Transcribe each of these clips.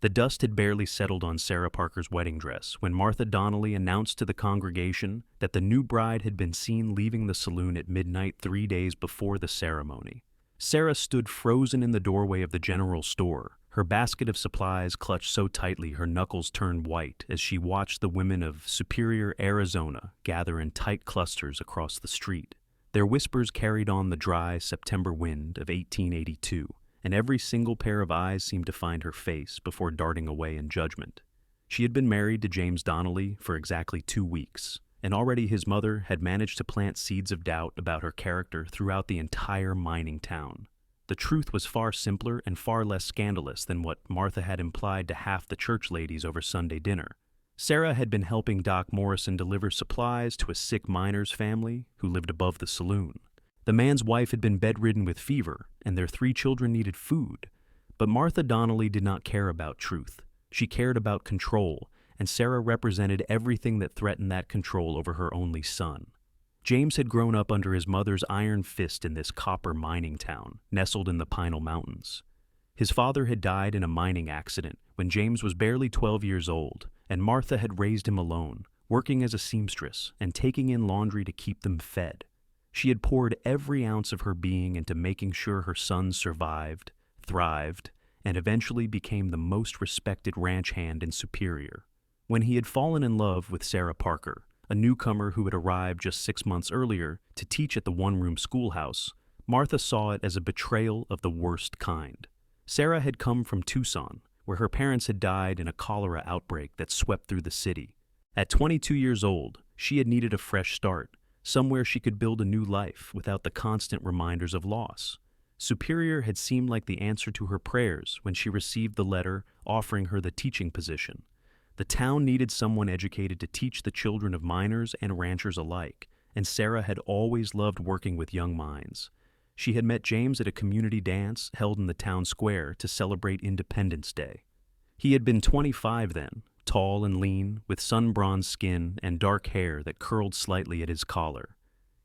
The dust had barely settled on Sarah Parker's wedding dress when Martha Donnelly announced to the congregation that the new bride had been seen leaving the saloon at midnight 3 days before the ceremony. Sarah stood frozen in the doorway of the general store, her basket of supplies clutched so tightly her knuckles turned white as she watched the women of Superior, Arizona gather in tight clusters across the street. Their whispers carried on the dry September wind of 1882, and every single pair of eyes seemed to find her face before darting away in judgment. She had been married to James Donnelly for exactly 2 weeks, and already his mother had managed to plant seeds of doubt about her character throughout the entire mining town. The truth was far simpler and far less scandalous than what Martha had implied to half the church ladies over Sunday dinner. Sarah had been helping Doc Morrison deliver supplies to a sick miner's family who lived above the saloon. The man's wife had been bedridden with fever, and their 3 children needed food. But Martha Donnelly did not care about truth. She cared about control, and Sarah represented everything that threatened that control over her only son. James had grown up under his mother's iron fist in this copper mining town, nestled in the Pinal Mountains. His father had died in a mining accident when James was barely 12 years old, and Martha had raised him alone, working as a seamstress and taking in laundry to keep them fed. She had poured every ounce of her being into making sure her sons survived, thrived, and eventually became the most respected ranch hand in Superior. When he had fallen in love with Sarah Parker, a newcomer who had arrived just 6 months earlier to teach at the one-room schoolhouse, Martha saw it as a betrayal of the worst kind. Sarah had come from Tucson, where her parents had died in a cholera outbreak that swept through the city. At 22 years old, she had needed a fresh start, somewhere she could build a new life without the constant reminders of loss. Superior had seemed like the answer to her prayers when she received the letter offering her the teaching position. The town needed someone educated to teach the children of miners and ranchers alike, and Sarah had always loved working with young minds. She had met James at a community dance held in the town square to celebrate Independence Day. He had been 25 then, tall and lean, with sun-bronzed skin and dark hair that curled slightly at his collar.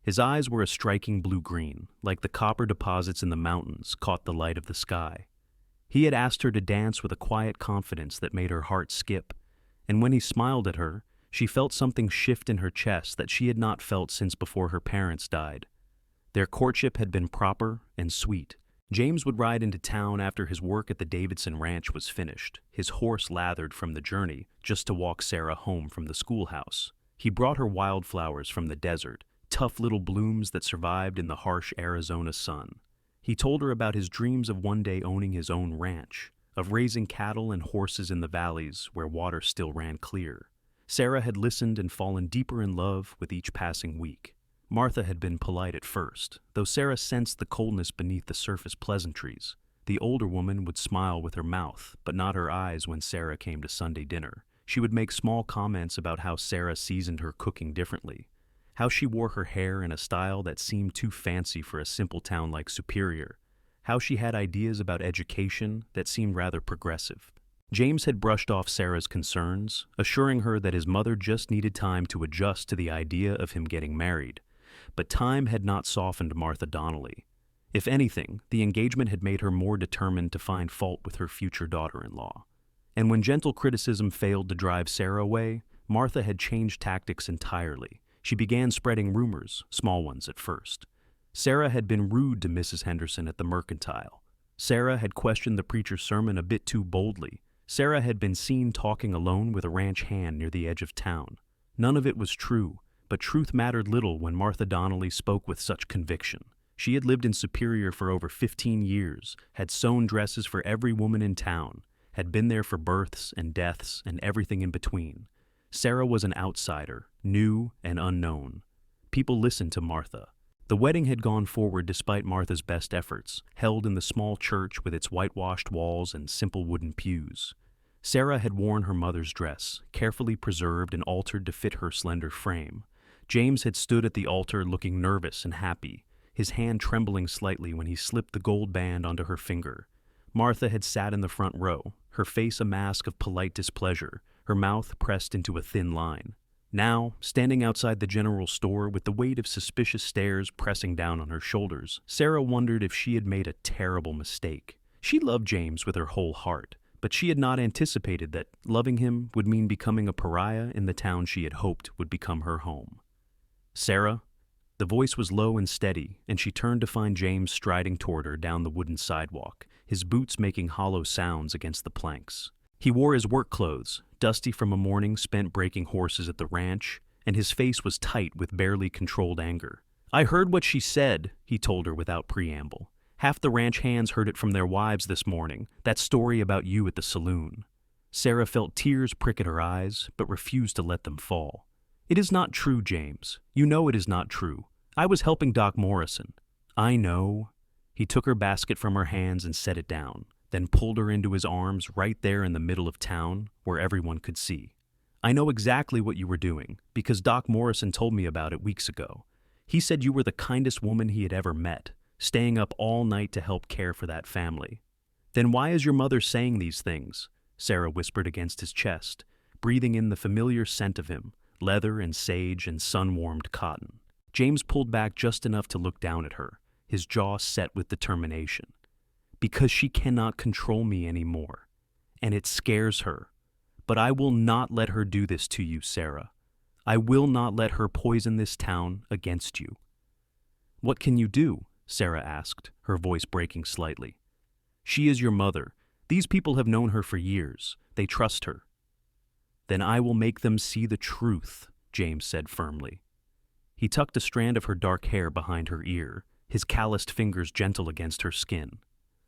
His eyes were a striking blue-green, like the copper deposits in the mountains caught the light of the sky. He had asked her to dance with a quiet confidence that made her heart skip, and when he smiled at her, she felt something shift in her chest that she had not felt since before her parents died. Their courtship had been proper and sweet. James would ride into town after his work at the Davidson Ranch was finished, his horse lathered from the journey, just to walk Sarah home from the schoolhouse. He brought her wildflowers from the desert, tough little blooms that survived in the harsh Arizona sun. He told her about his dreams of one day owning his own ranch, of raising cattle and horses in the valleys where water still ran clear. Sarah had listened and fallen deeper in love with each passing week. Martha had been polite at first, though Sarah sensed the coldness beneath the surface pleasantries. The older woman would smile with her mouth, but not her eyes when Sarah came to Sunday dinner. She would make small comments about how Sarah seasoned her cooking differently, how she wore her hair in a style that seemed too fancy for a simple town like Superior, how she had ideas about education that seemed rather progressive. James had brushed off Sarah's concerns, assuring her that his mother just needed time to adjust to the idea of him getting married. But time had not softened Martha Donnelly. If anything, the engagement had made her more determined to find fault with her future daughter-in-law. And when gentle criticism failed to drive Sarah away, Martha had changed tactics entirely. She began spreading rumors, small ones at first. Sarah had been rude to Mrs. Henderson at the Mercantile. Sarah had questioned the preacher's sermon a bit too boldly. Sarah had been seen talking alone with a ranch hand near the edge of town. None of it was true, but truth mattered little when Martha Donnelly spoke with such conviction. She had lived in Superior for over 15 years, had sewn dresses for every woman in town, had been there for births and deaths and everything in between. Sarah was an outsider, new and unknown. People listened to Martha. The wedding had gone forward despite Martha's best efforts, held in the small church with its whitewashed walls and simple wooden pews. Sarah had worn her mother's dress, carefully preserved and altered to fit her slender frame. James had stood at the altar looking nervous and happy, his hand trembling slightly when he slipped the gold band onto her finger. Martha had sat in the front row, her face a mask of polite displeasure, her mouth pressed into a thin line. Now, standing outside the general store with the weight of suspicious stares pressing down on her shoulders, Sarah wondered if she had made a terrible mistake. She loved James with her whole heart, but she had not anticipated that loving him would mean becoming a pariah in the town she had hoped would become her home. "Sarah?" The voice was low and steady, and she turned to find James striding toward her down the wooden sidewalk, his boots making hollow sounds against the planks. He wore his work clothes, dusty from a morning spent breaking horses at the ranch, and his face was tight with barely controlled anger. "I heard what she said," he told her without preamble. "Half the ranch hands heard it from their wives this morning, that story about you at the saloon." Sarah felt tears prick at her eyes, but refused to let them fall. "It is not true, James. You know it is not true. I was helping Doc Morrison." "I know." He took her basket from her hands and set it down, then pulled her into his arms right there in the middle of town where everyone could see. "I know exactly what you were doing, because Doc Morrison told me about it weeks ago. He said you were the kindest woman he had ever met, staying up all night to help care for that family." "Then why is your mother saying these things?" Sarah whispered against his chest, breathing in the familiar scent of him, leather and sage and sun-warmed cotton. James pulled back just enough to look down at her, his jaw set with determination. "Because she cannot control me anymore, and it scares her. But I will not let her do this to you, Sarah. I will not let her poison this town against you." "What can you do?" Sarah asked, her voice breaking slightly. "She is your mother. These people have known her for years. They trust her." "Then I will make them see the truth," James said firmly. He tucked a strand of her dark hair behind her ear, his calloused fingers gentle against her skin.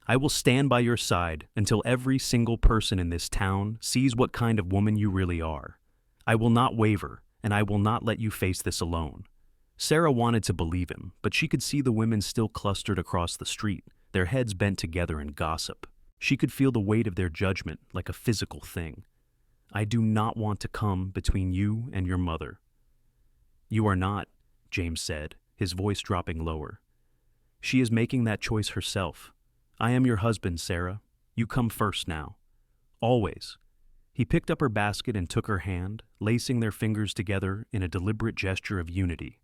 "I will stand by your side until every single person in this town sees what kind of woman you really are. I will not waver, and I will not let you face this alone." Sarah wanted to believe him, but she could see the women still clustered across the street, their heads bent together in gossip. She could feel the weight of their judgment like a physical thing. "I do not want to come between you and your mother." "You are not," James said, his voice dropping lower. "She is making that choice herself. I am your husband, Sarah. You come first now. Always." He picked up her basket and took her hand, lacing their fingers together in a deliberate gesture of unity.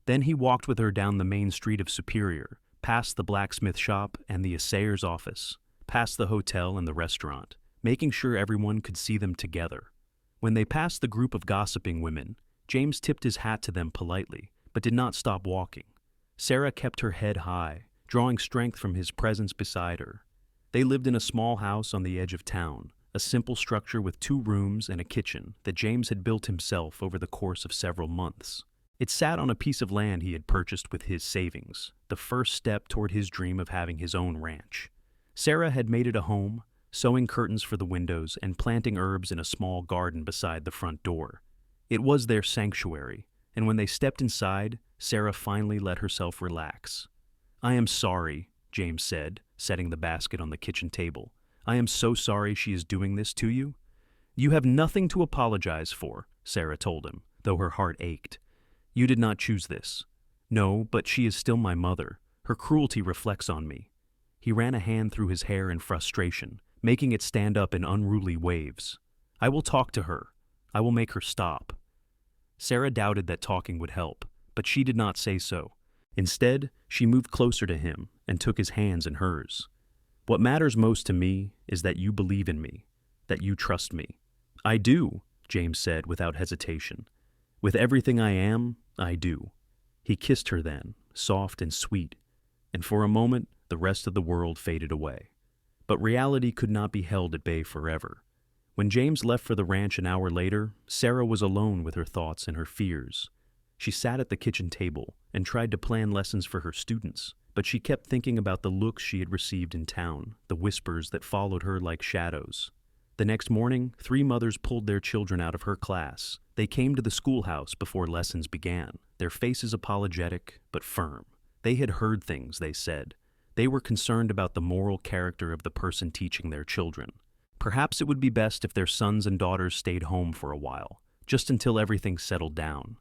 Then he walked with her down the main street of Superior, past the blacksmith shop and the assayer's office, past the hotel and the restaurant, making sure everyone could see them together. When they passed the group of gossiping women, James tipped his hat to them politely, but did not stop walking. Sarah kept her head high, drawing strength from his presence beside her. They lived in a small house on the edge of town, a simple structure with 2 rooms and a kitchen that James had built himself over the course of several months. It sat on a piece of land he had purchased with his savings, the first step toward his dream of having his own ranch. Sarah had made it a home, sewing curtains for the windows and planting herbs in a small garden beside the front door. It was their sanctuary, and when they stepped inside, Sarah finally let herself relax. "I am sorry," James said, setting the basket on the kitchen table. "I am so sorry she is doing this to you." "You have nothing to apologize for," Sarah told him, though her heart ached. "You did not choose this." "No, but she is still my mother. Her cruelty reflects on me." He ran a hand through his hair in frustration, making it stand up in unruly waves. "I will talk to her. I will make her stop." Sarah doubted that talking would help, but she did not say so. Instead, she moved closer to him and took his hands in hers. "What matters most to me is that you believe in me, that you trust me." "I do," James said without hesitation. "With everything I am, I do." He kissed her then, soft and sweet, and for a moment the rest of the world faded away. But reality could not be held at bay forever. When James left for the ranch an hour later, Sarah was alone with her thoughts and her fears. She sat at the kitchen table and tried to plan lessons for her students, but she kept thinking about the looks she had received in town, the whispers that followed her like shadows. The next morning, 3 mothers pulled their children out of her class. They came to the schoolhouse before lessons began, their faces apologetic but firm. They had heard things, they said. They were concerned about the moral character of the person teaching their children. Perhaps it would be best if their sons and daughters stayed home for a while, just until everything settled down.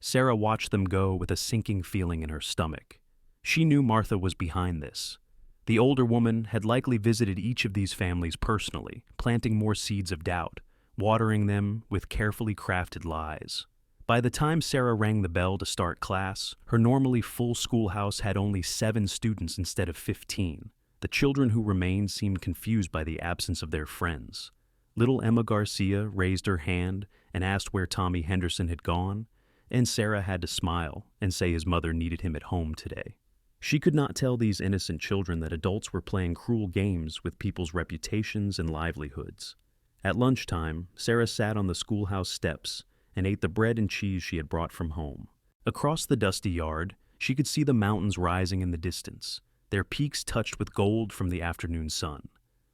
Sarah watched them go with a sinking feeling in her stomach. She knew Martha was behind this. The older woman had likely visited each of these families personally, planting more seeds of doubt, watering them with carefully crafted lies. By the time Sarah rang the bell to start class, her normally full schoolhouse had only 7 students instead of 15. The children who remained seemed confused by the absence of their friends. Little Emma Garcia raised her hand and asked where Tommy Henderson had gone, and Sarah had to smile and say his mother needed him at home today. She could not tell these innocent children that adults were playing cruel games with people's reputations and livelihoods. At lunchtime, Sarah sat on the schoolhouse steps and ate the bread and cheese she had brought from home. Across the dusty yard, she could see the mountains rising in the distance, their peaks touched with gold from the afternoon sun.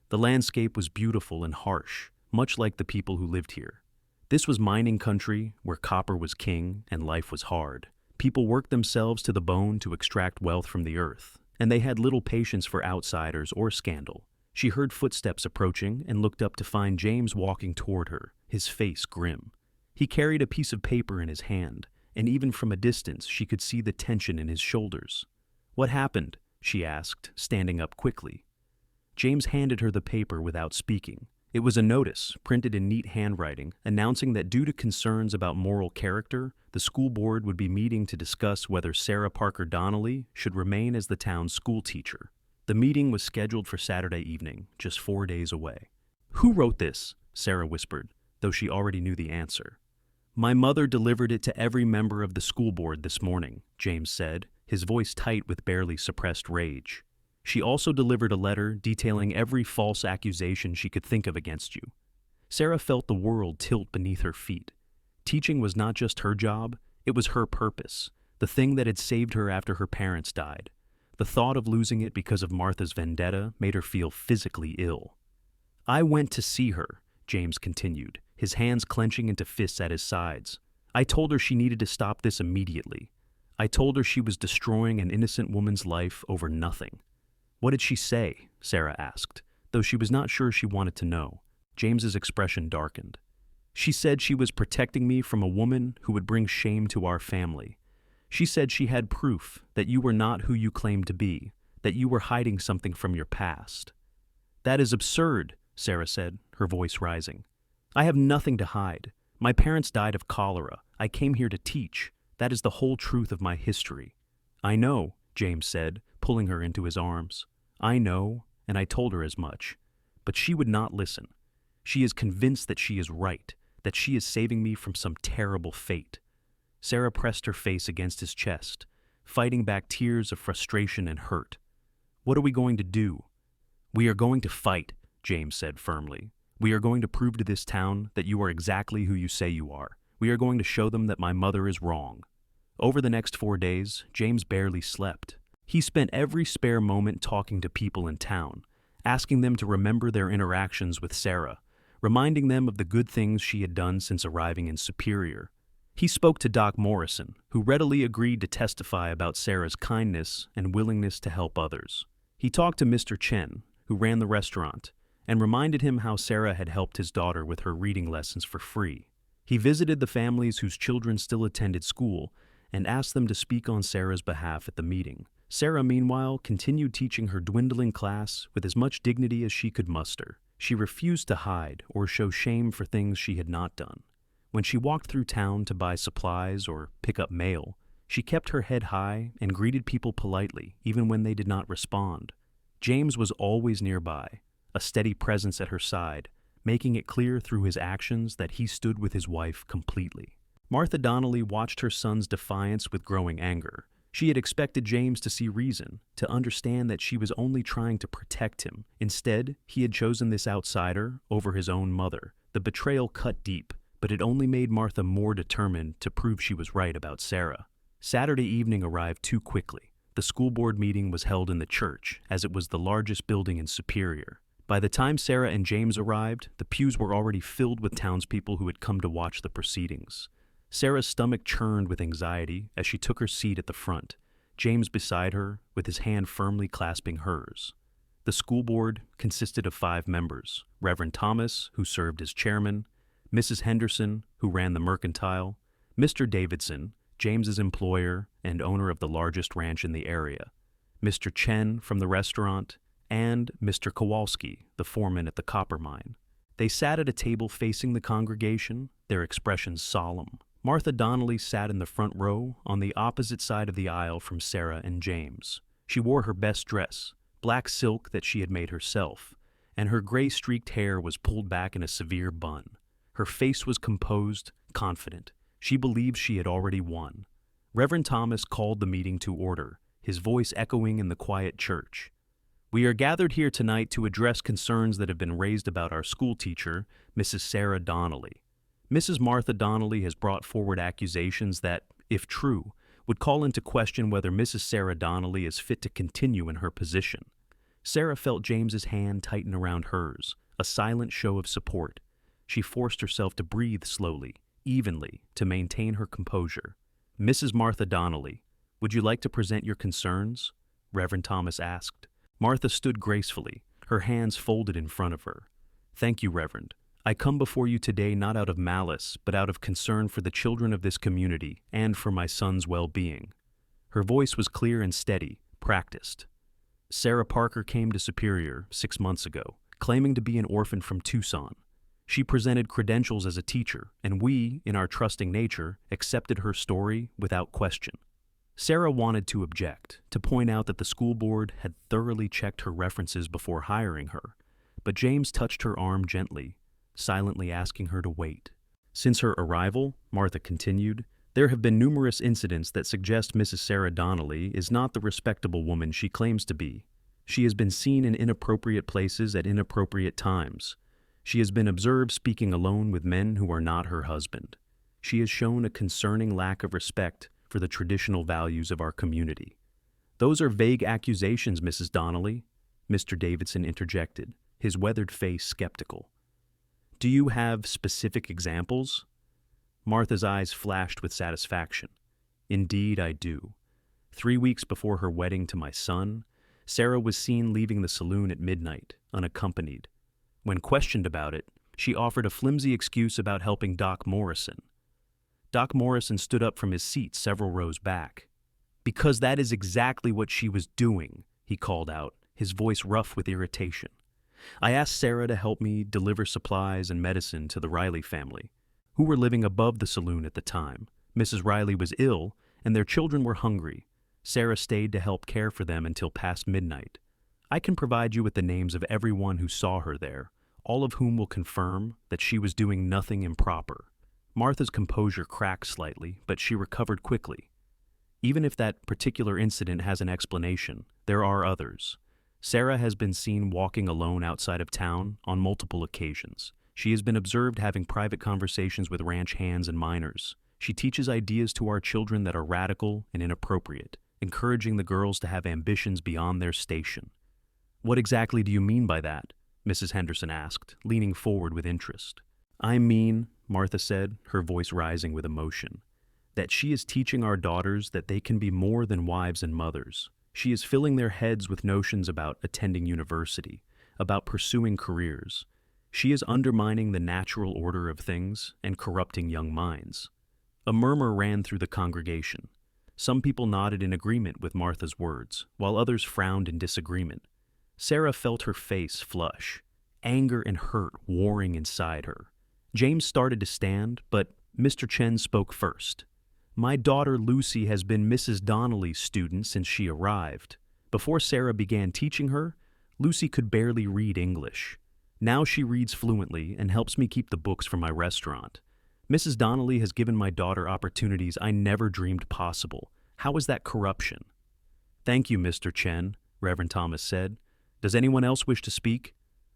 The landscape was beautiful and harsh, much like the people who lived here. This was mining country where copper was king and life was hard. People worked themselves to the bone to extract wealth from the earth, and they had little patience for outsiders or scandal. She heard footsteps approaching and looked up to find James walking toward her, his face grim. He carried a piece of paper in his hand, and even from a distance she could see the tension in his shoulders. "What happened?" she asked, standing up quickly. James handed her the paper without speaking. It was a notice, printed in neat handwriting, announcing that due to concerns about moral character, the school board would be meeting to discuss whether Sarah Parker Donnelly should remain as the town's school teacher. The meeting was scheduled for Saturday evening, just 4 days away. "Who wrote this?" Sarah whispered, though she already knew the answer. "My mother delivered it to every member of the school board this morning," James said, his voice tight with barely suppressed rage. "She also delivered a letter detailing every false accusation she could think of against you." Sarah felt the world tilt beneath her feet. Teaching was not just her job, it was her purpose, the thing that had saved her after her parents died. The thought of losing it because of Martha's vendetta made her feel physically ill. "I went to see her," James continued, his hands clenching into fists at his sides. "I told her she needed to stop this immediately. I told her she was destroying an innocent woman's life over nothing." "What did she say?" Sarah asked, though she was not sure she wanted to know. James's expression darkened. "She said she was protecting me from a woman who would bring shame to our family. She said she had proof that you were not who you claimed to be, that you were hiding something from your past." "That is absurd," Sarah said, her voice rising. "I have nothing to hide. My parents died of cholera. I came here to teach. That is the whole truth of my history." "I know," James said, pulling her into his arms. "I know, and I told her as much. But she would not listen. She is convinced that she is right, that she is saving me from some terrible fate." Sarah pressed her face against his chest, fighting back tears of frustration and hurt. "What are we going to do?" "We are going to fight," James said firmly. "We are going to prove to this town that you are exactly who you say you are. We are going to show them that my mother is wrong." Over the next 4 days, James barely slept. He spent every spare moment talking to people in town, asking them to remember their interactions with Sarah, reminding them of the good things she had done since arriving in Superior. He spoke to Doc Morrison, who readily agreed to testify about Sarah's kindness and willingness to help others. He talked to Mr. Chen, who ran the restaurant, and reminded him how Sarah had helped his daughter with her reading lessons for free. He visited the families whose children still attended school and asked them to speak on Sarah's behalf at the meeting. Sarah, meanwhile, continued teaching her dwindling class with as much dignity as she could muster. She refused to hide or show shame for things she had not done. When she walked through town to buy supplies or pick up mail, she kept her head high and greeted people politely, even when they did not respond. James was always nearby, a steady presence at her side, making it clear through his actions that he stood with his wife completely. Martha Donnelly watched her son's defiance with growing anger. She had expected James to see reason, to understand that she was only trying to protect him. Instead, he had chosen this outsider over his own mother. The betrayal cut deep, but it only made Martha more determined to prove she was right about Sarah. Saturday evening arrived too quickly. The school board meeting was held in the church, as it was the largest building in Superior. By the time Sarah and James arrived, the pews were already filled with townspeople who had come to watch the proceedings. Sarah's stomach churned with anxiety as she took her seat at the front, James beside her with his hand firmly clasping hers. The school board consisted of 5 members: Reverend Thomas, who served as chairman, Mrs. Henderson, who ran the mercantile, Mr. Davidson, James's employer and owner of the largest ranch in the area, Mr. Chen from the restaurant, and Mr. Kowalski, the foreman at the copper mine. They sat at a table facing the congregation, their expressions solemn. Martha Donnelly sat in the front row on the opposite side of the aisle from Sarah and James. She wore her best dress, black silk that she had made herself, and her gray-streaked hair was pulled back in a severe bun. Her face was composed, confident. She believed she had already won. Reverend Thomas called the meeting to order, his voice echoing in the quiet church. "We are gathered here tonight to address concerns that have been raised about our school teacher, Mrs. Sarah Donnelly. Mrs. Martha Donnelly has brought forward accusations that, if true, would call into question whether Mrs. Sarah Donnelly is fit to continue in her position." Sarah felt James's hand tighten around hers, a silent show of support. She forced herself to breathe slowly, evenly, to maintain her composure. "Mrs. Martha Donnelly, would you like to present your concerns?" Reverend Thomas asked. Martha stood gracefully, her hands folded in front of her. "Thank you, Reverend. I come before you today not out of malice, but out of concern for the children of this community and for my son's well-being." Her voice was clear and steady, practiced. "Sarah Parker came to Superior 6 months ago, claiming to be an orphan from Tucson. She presented credentials as a teacher, and we, in our trusting nature, accepted her story without question." Sarah wanted to object, to point out that the school board had thoroughly checked her references before hiring her, but James touched her arm gently, silently asking her to wait. "Since her arrival," Martha continued, "there have been numerous incidents that suggest Mrs. Sarah Donnelly is not the respectable woman she claims to be. She has been seen in inappropriate places at inappropriate times. She has been observed speaking alone with men who are not her husband. She has shown a concerning lack of respect for the traditional values of our community." "Those are vague accusations, Mrs. Donnelly," Mr. Davidson interjected, his weathered face skeptical. "Do you have specific examples?" Martha's eyes flashed with satisfaction. "Indeed, I do. 3 weeks before her wedding to my son, Sarah was seen leaving the saloon at midnight, unaccompanied. When questioned about it, she offered a flimsy excuse about helping Doc Morrison. Doc Morrison stood up from his seat several rows back. "Because that is exactly what she was doing," he called out, his voice rough with irritation. "I asked Sarah to help me deliver supplies and medicine to the Riley family, who were living above the saloon at the time. Mrs. Riley was ill, and their children were hungry. Sarah stayed to help care for them until past midnight. I can provide you with the names of everyone who saw her there, all of whom will confirm that she was doing nothing improper." Martha's composure cracked slightly, but she recovered quickly. "Even if that particular incident has an explanation, there are others. Sarah has been seen walking alone outside of town on multiple occasions. She has been observed having private conversations with ranch hands and minors. She teaches ideas to our children that are radical and inappropriate, encouraging the girls to have ambitions beyond their station." "What exactly do you mean by that?" Mrs. Henderson asked, leaning forward with interest. "I mean," Martha said, her voice rising with emotion, "that she is teaching our daughters that they can be more than wives and mothers. She is filling their heads with notions about attending university, about pursuing careers. She is undermining the natural order of things and corrupting young minds." A murmur ran through the congregation. Some people nodded in agreement with Martha's words, while others frowned in disagreement. Sarah felt her face flush, anger and hurt warring inside her. James started to stand, but Mr. Chen spoke first. "My daughter Lucy has been Mrs. Donnelly's student since she arrived. Before Sarah began teaching her, Lucy could barely read English. Now she reads fluently and helps me keep the books for my restaurant. Mrs. Donnelly has given my daughter opportunities I never dreamed possible. How is that corruption?" "Thank you, Mr. Chen," Reverend Thomas said. "Does anyone else wish to speak?"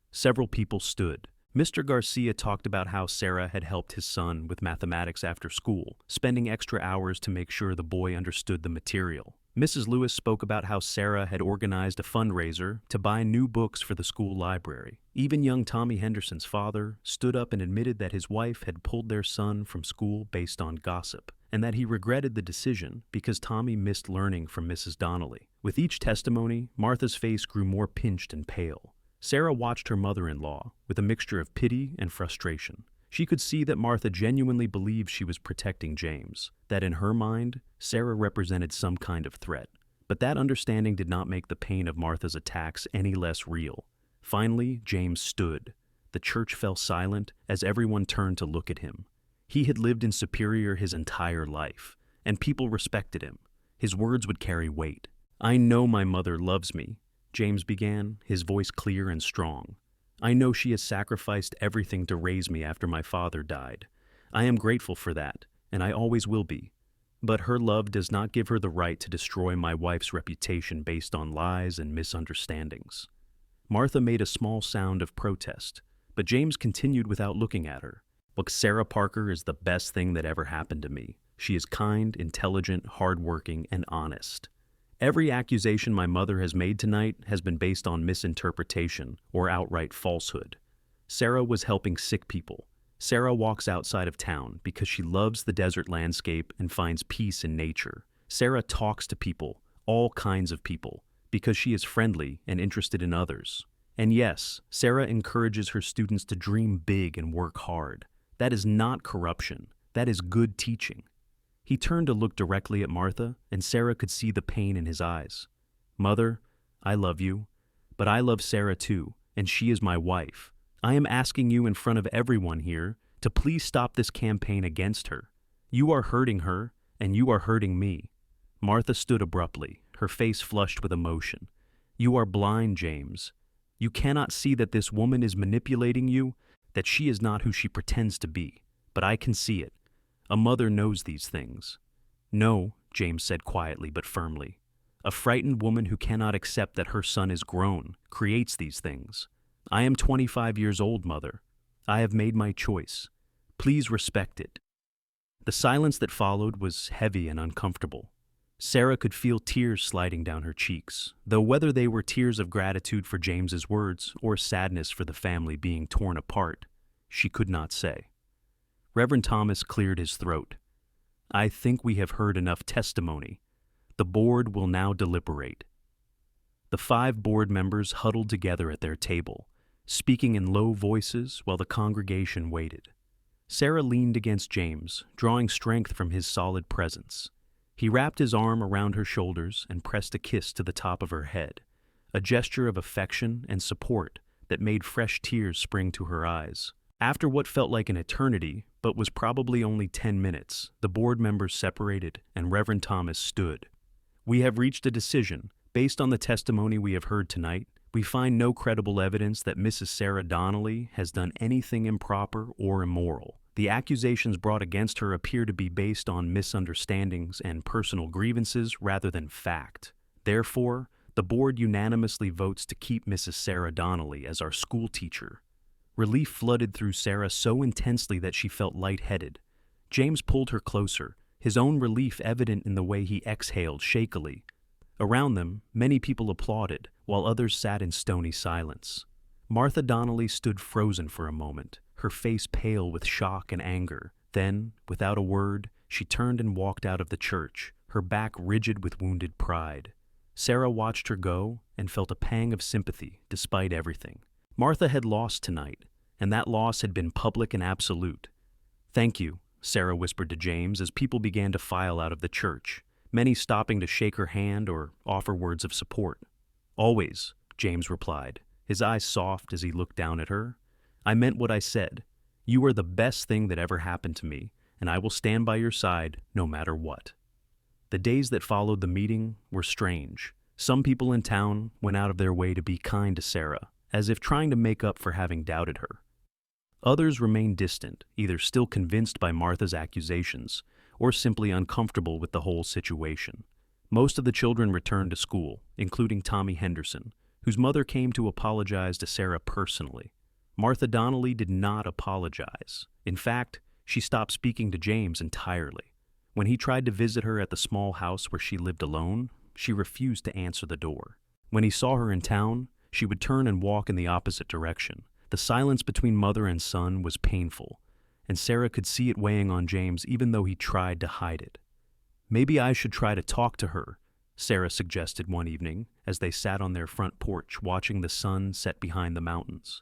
Several people stood. Mr. Garcia talked about how Sarah had helped his son with mathematics after school, spending extra hours to make sure the boy understood the material. Mrs. Lewis spoke about how Sarah had organized a fundraiser to buy new books for the school library. Even young Tommy Henderson's father stood up and admitted that his wife had pulled their son from school based on gossip, and that he regretted the decision because Tommy missed learning from Mrs. Donnelly. With each testimony, Martha's face grew more pinched and pale. Sarah watched her mother-in-law with a mixture of pity and frustration. She could see that Martha genuinely believed she was protecting James, that in her mind, Sarah represented some kind of threat. But that understanding did not make the pain of Martha's attacks any less real. Finally, James stood. The church fell silent as everyone turned to look at him. He had lived in Superior his entire life, and people respected him. His words would carry weight. "I know my mother loves me. James began, his voice clear and strong. "I know she has sacrificed everything to raise me after my father died. I am grateful for that, and I always will be. But her love does not give her the right to destroy my wife's reputation based on lies and misunderstandings." Martha made a small sound of protest, but James continued without looking at her. "Look, Sarah Parker is the best thing that ever happened to me. She is kind, intelligent, hardworking, and honest. Every accusation my mother has made tonight has been based on misinterpretation or outright falsehood. Sarah was helping sick people. Sarah walks outside of town because she loves the desert landscape and finds peace in nature. Sarah talks to people, all kinds of people, because she is friendly and interested in others. And yes, Sarah encourages her students to dream big and work hard. That is not corruption. That is good teaching." He turned to look directly at Martha, and Sarah could see the pain in his eyes. "Mother, I love you, but I love Sarah too, and she is my wife. I am asking you in front of everyone here to please stop this campaign against her. You are hurting her, and you are hurting me." Martha stood abruptly, her face flushed with emotion. "You are blind, James. You cannot see that this woman is manipulating you, that she is not who she pretends to be. But I can see it. A mother knows these things." "No," James said quietly but firmly. "A frightened woman who cannot accept that her son is grown creates these things. I am 25 years old, Mother. I have made my choice. Please respect it." The silence that followed was heavy and uncomfortable. Sarah could feel tears sliding down her cheeks, though whether they were tears of gratitude for James's words or sadness for the family being torn apart, she could not say. Reverend Thomas cleared his throat. "I think we have heard enough testimony. The board will now deliberate." The 5 board members huddled together at their table, speaking in low voices while the congregation waited. Sarah leaned against James, drawing strength from his solid presence. He wrapped his arm around her shoulders and pressed a kiss to the top of her head, a gesture of affection and support that made fresh tears spring to her eyes. After what felt like an eternity, but was probably only 10 minutes, the board members separated and Reverend Thomas stood. "We have reached a decision. Based on the testimony we have heard tonight, we find no credible evidence that Mrs. Sarah Donnelly has done anything improper or immoral. The accusations brought against her appear to be based on misunderstandings and personal grievances rather than fact. Therefore, the board unanimously votes to keep Mrs. Sarah Donnelly as our school teacher." Relief flooded through Sarah so intensely that she felt lightheaded. James pulled her closer, his own relief evident in the way he exhaled shakily. Around them, many people applauded, while others sat in stony silence. Martha Donnelly stood frozen for a moment, her face pale with shock and anger. Then, without a word, she turned and walked out of the church, her back rigid with wounded pride. Sarah watched her go and felt a pang of sympathy despite everything. Martha had lost tonight, and that loss had been public and absolute. "Thank you," Sarah whispered to James as people began to file out of the church, many stopping to shake her hand or offer words of support. "Always," James replied, his eyes soft as he looked down at her. "I meant what I said. You are the best thing that ever happened to me, and I will stand by your side no matter what." The days that followed the meeting were strange. Some people in town went out of their way to be kind to Sarah, as if trying to make up for having doubted her. Others remained distant, either still convinced by Martha's accusations or simply uncomfortable with the whole situation. Most of the children returned to school, including Tommy Henderson, whose mother came to apologize to Sarah personally. Martha Donnelly did not apologize. In fact, she stopped speaking to James entirely. When he tried to visit her at the small house where she lived alone, she refused to answer the door. When he saw her in town, she would turn and walk in the opposite direction. The silence between mother and son was painful, and Sarah could see it weighing on James even though he tried to hide it. "Maybe I should try to talk to her," Sarah suggested one evening as they sat on their front porch watching the sun set behind the mountains.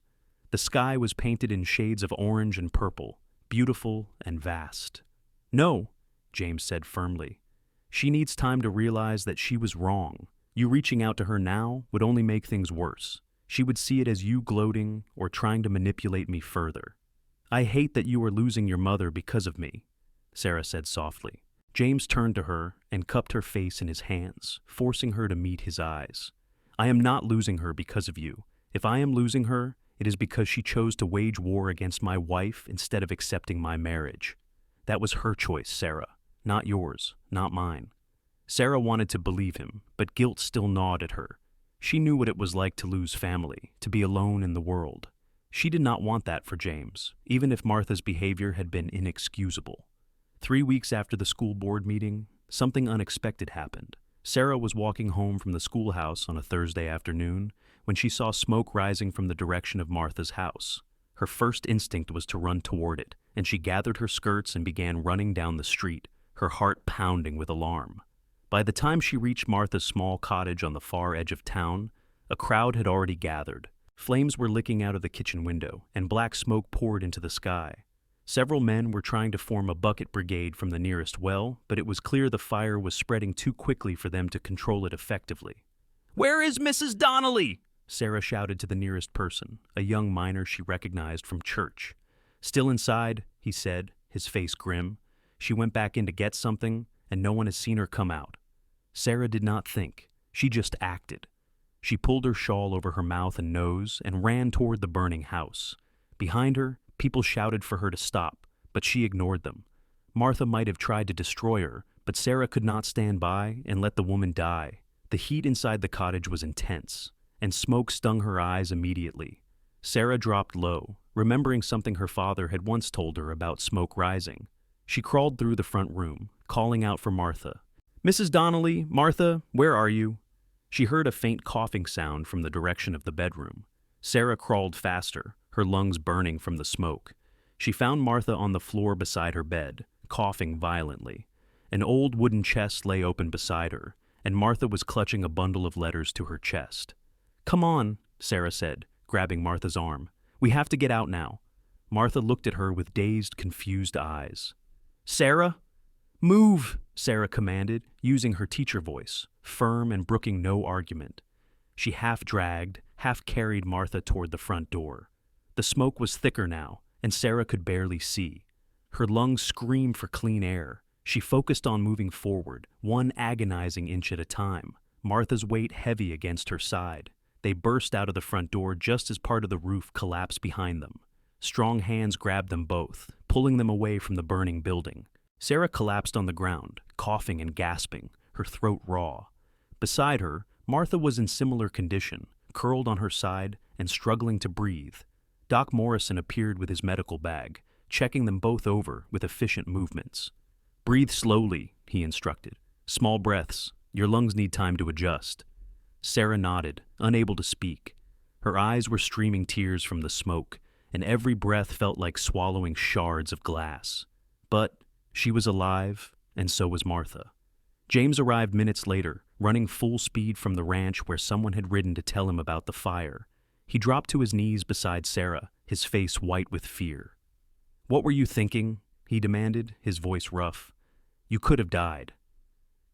The sky was painted in shades of orange and purple, beautiful and vast. "No," James said firmly. "She needs time to realize that she was wrong. You reaching out to her now would only make things worse. She would see it as you gloating or trying to manipulate me further." "I hate that you are losing your mother because of me," Sarah said softly. James turned to her and cupped her face in his hands, forcing her to meet his eyes. I am not losing her because of you. If I am losing her, it is because she chose to wage war against my wife instead of accepting my marriage. That was her choice, Sarah, not yours, not mine. Sarah wanted to believe him, but guilt still gnawed at her. She knew what it was like to lose family, to be alone in the world. She did not want that for James, even if Martha's behavior had been inexcusable. 3 weeks after the school board meeting, something unexpected happened. Sarah was walking home from the schoolhouse on a Thursday afternoon when she saw smoke rising from the direction of Martha's house. Her first instinct was to run toward it, and she gathered her skirts and began running down the street, her heart pounding with alarm. By the time she reached Martha's small cottage on the far edge of town, a crowd had already gathered. Flames were licking out of the kitchen window, and black smoke poured into the sky. Several men were trying to form a bucket brigade from the nearest well, but it was clear the fire was spreading too quickly for them to control it effectively. "Where is Mrs. Donnelly?" Sarah shouted to the nearest person, a young miner she recognized from church. "Still inside," he said, his face grim. "She went back in to get something, and no one has seen her come out." Sarah did not think. She just acted. She pulled her shawl over her mouth and nose and ran toward the burning house. Behind her, people shouted for her to stop, but she ignored them. Martha might have tried to destroy her, but Sarah could not stand by and let the woman die. The heat inside the cottage was intense, and smoke stung her eyes immediately. Sarah dropped low, remembering something her father had once told her about smoke rising. She crawled through the front room, calling out for Martha. "Mrs. Donnelly, Martha, where are you?" She heard a faint coughing sound from the direction of the bedroom. Sarah crawled faster, her lungs burning from the smoke. She found Martha on the floor beside her bed, coughing violently. An old wooden chest lay open beside her, and Martha was clutching a bundle of letters to her chest. "Come on," Sarah said, grabbing Martha's arm. "We have to get out now." Martha looked at her with dazed, confused eyes. "Sarah?" "Move," Sarah commanded, using her teacher voice, firm and brooking no argument. She half dragged, half carried Martha toward the front door. The smoke was thicker now, and Sarah could barely see. Her lungs screamed for clean air. She focused on moving forward, one agonizing inch at a time, Martha's weight heavy against her side. They burst out of the front door just as part of the roof collapsed behind them. Strong hands grabbed them both, pulling them away from the burning building. Sarah collapsed on the ground, coughing and gasping, her throat raw. Beside her, Martha was in similar condition, curled on her side and struggling to breathe. Doc Morrison appeared with his medical bag, checking them both over with efficient movements. "Breathe slowly," he instructed. "Small breaths. Your lungs need time to adjust." Sarah nodded, unable to speak. Her eyes were streaming tears from the smoke, and every breath felt like swallowing shards of glass. But she was alive, and so was Martha. James arrived minutes later, running full speed from the ranch where someone had ridden to tell him about the fire. He dropped to his knees beside Sarah, his face white with fear. "What were you thinking?" he demanded, his voice rough. "You could have died."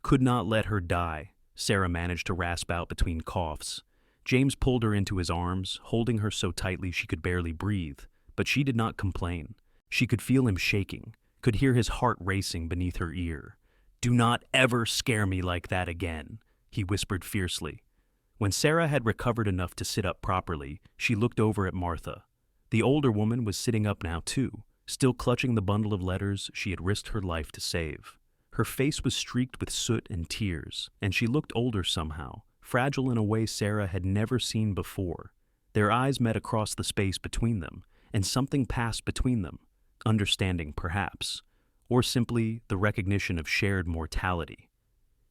"Could not let her die," Sarah managed to rasp out between coughs. James pulled her into his arms, holding her so tightly she could barely breathe, but she did not complain. She could feel him shaking, could hear his heart racing beneath her ear. "Do not ever scare me like that again," he whispered fiercely. When Sarah had recovered enough to sit up properly, she looked over at Martha. The older woman was sitting up now too, still clutching the bundle of letters she had risked her life to save. Her face was streaked with soot and tears, and she looked older somehow, fragile in a way Sarah had never seen before. Their eyes met across the space between them, and something passed between them, understanding perhaps, or simply the recognition of shared mortality.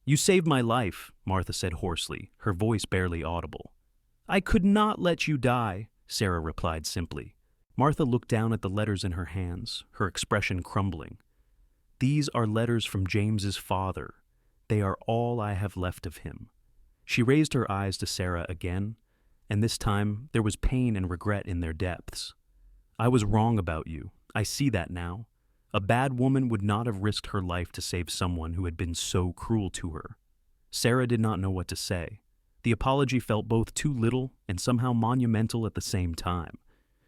"You saved my life," Martha said hoarsely, her voice barely audible. "I could not let you die," Sarah replied simply. Martha looked down at the letters in her hands, her expression crumbling. "These are letters from James's father. They are all I have left of him." She raised her eyes to Sarah again, and this time there was pain and regret in their depths. "I was wrong about you. I see that now. A bad woman would not have risked her life to save someone who had been so cruel to her." Sarah did not know what to say. The apology felt both too little and somehow monumental at the same time.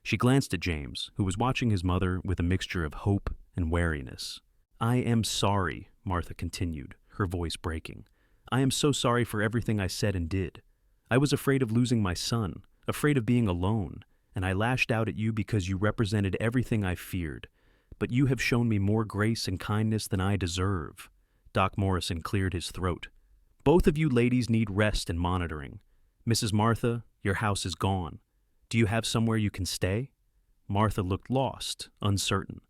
She glanced at James, who was watching his mother with a mixture of hope and wariness. "I am sorry," Martha continued, her voice breaking. "I am so sorry for everything I said and did. I was afraid of losing my son, afraid of being alone, and I lashed out at you because you represented everything I feared. But you have shown me more grace and kindness than I deserve." Doc Morrison cleared his throat. "Both of you ladies need rest and monitoring. Mrs. Martha, your house is gone. Do you have somewhere you can stay?" Martha looked lost, uncertain.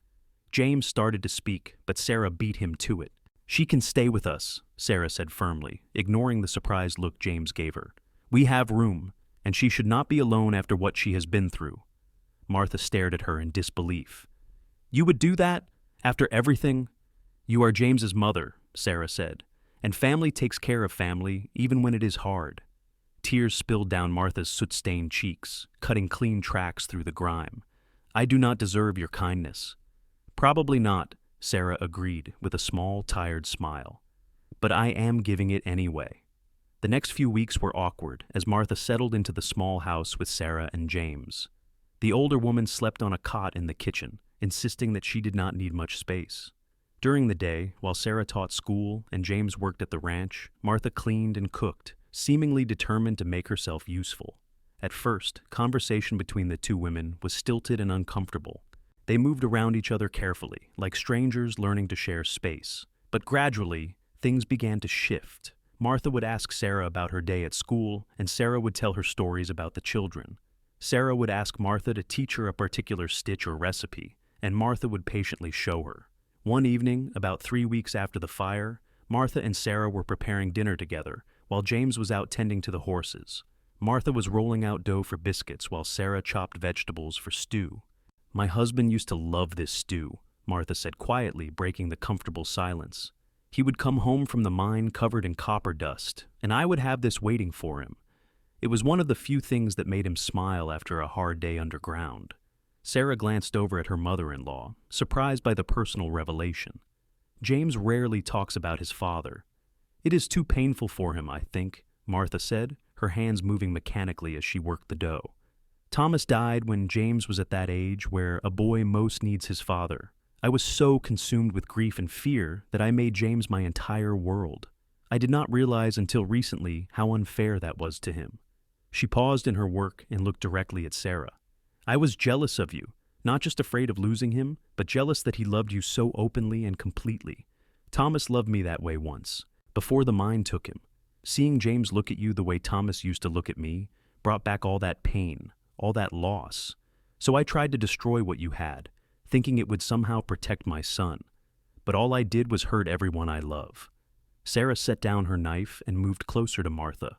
James started to speak, but Sarah beat him to it. "She can stay with us," Sarah said firmly, ignoring the surprised look James gave her. "We have room, and she should not be alone after what she has been through." Martha stared at her in disbelief. "You would do that? After everything?" "You are James's mother," Sarah said, "and family takes care of family, even when it is hard." Tears spilled down Martha's soot-stained cheeks, cutting clean tracks through the grime. "I do not deserve your kindness." "Probably not," Sarah agreed with a small, tired smile. "But I am giving it anyway." The next few weeks were awkward as Martha settled into the small house with Sarah and James. The older woman slept on a cot in the kitchen, insisting that she did not need much space. During the day, while Sarah taught school and James worked at the ranch, Martha cleaned and cooked, seemingly determined to make herself useful. At first, conversation between the two women was stilted and uncomfortable. They moved around each other carefully, like strangers learning to share space. But gradually, things began to shift. Martha would ask Sarah about her day at school, and Sarah would tell her stories about the children. Sarah would ask Martha to teach her a particular stitch or recipe, and Martha would patiently show her. One evening, about 3 weeks after the fire, Martha and Sarah were preparing dinner together, while James was out tending to the horses. Martha was rolling out dough for biscuits while Sarah chopped vegetables for stew. "My husband used to love this stew," Martha said quietly, breaking the comfortable silence. "He would come home from the mine covered in copper dust, and I would have this waiting for him. It was one of the few things that made him smile after a hard day underground." Sarah glanced over at her mother-in-law, surprised by the personal revelation. "James rarely talks about his father. It is too painful for him, I think," Martha said, her hands moving mechanically as she worked the dough. "Thomas died when James was at that age where a boy most needs his father. I was so consumed with grief and fear that I made James my entire world. I did not realize until recently how unfair that was to him." She paused in her work and looked directly at Sarah. "I was jealous of you, not just afraid of losing him, but jealous that he loved you so openly and completely. Thomas loved me that way once, before the mine took him. Seeing James look at you the way Thomas used to look at me brought back all that pain, all that loss. So I tried to destroy what you had, thinking it would somehow protect my son. But all I did was hurt everyone I love." Sarah set down her knife and moved closer to Martha.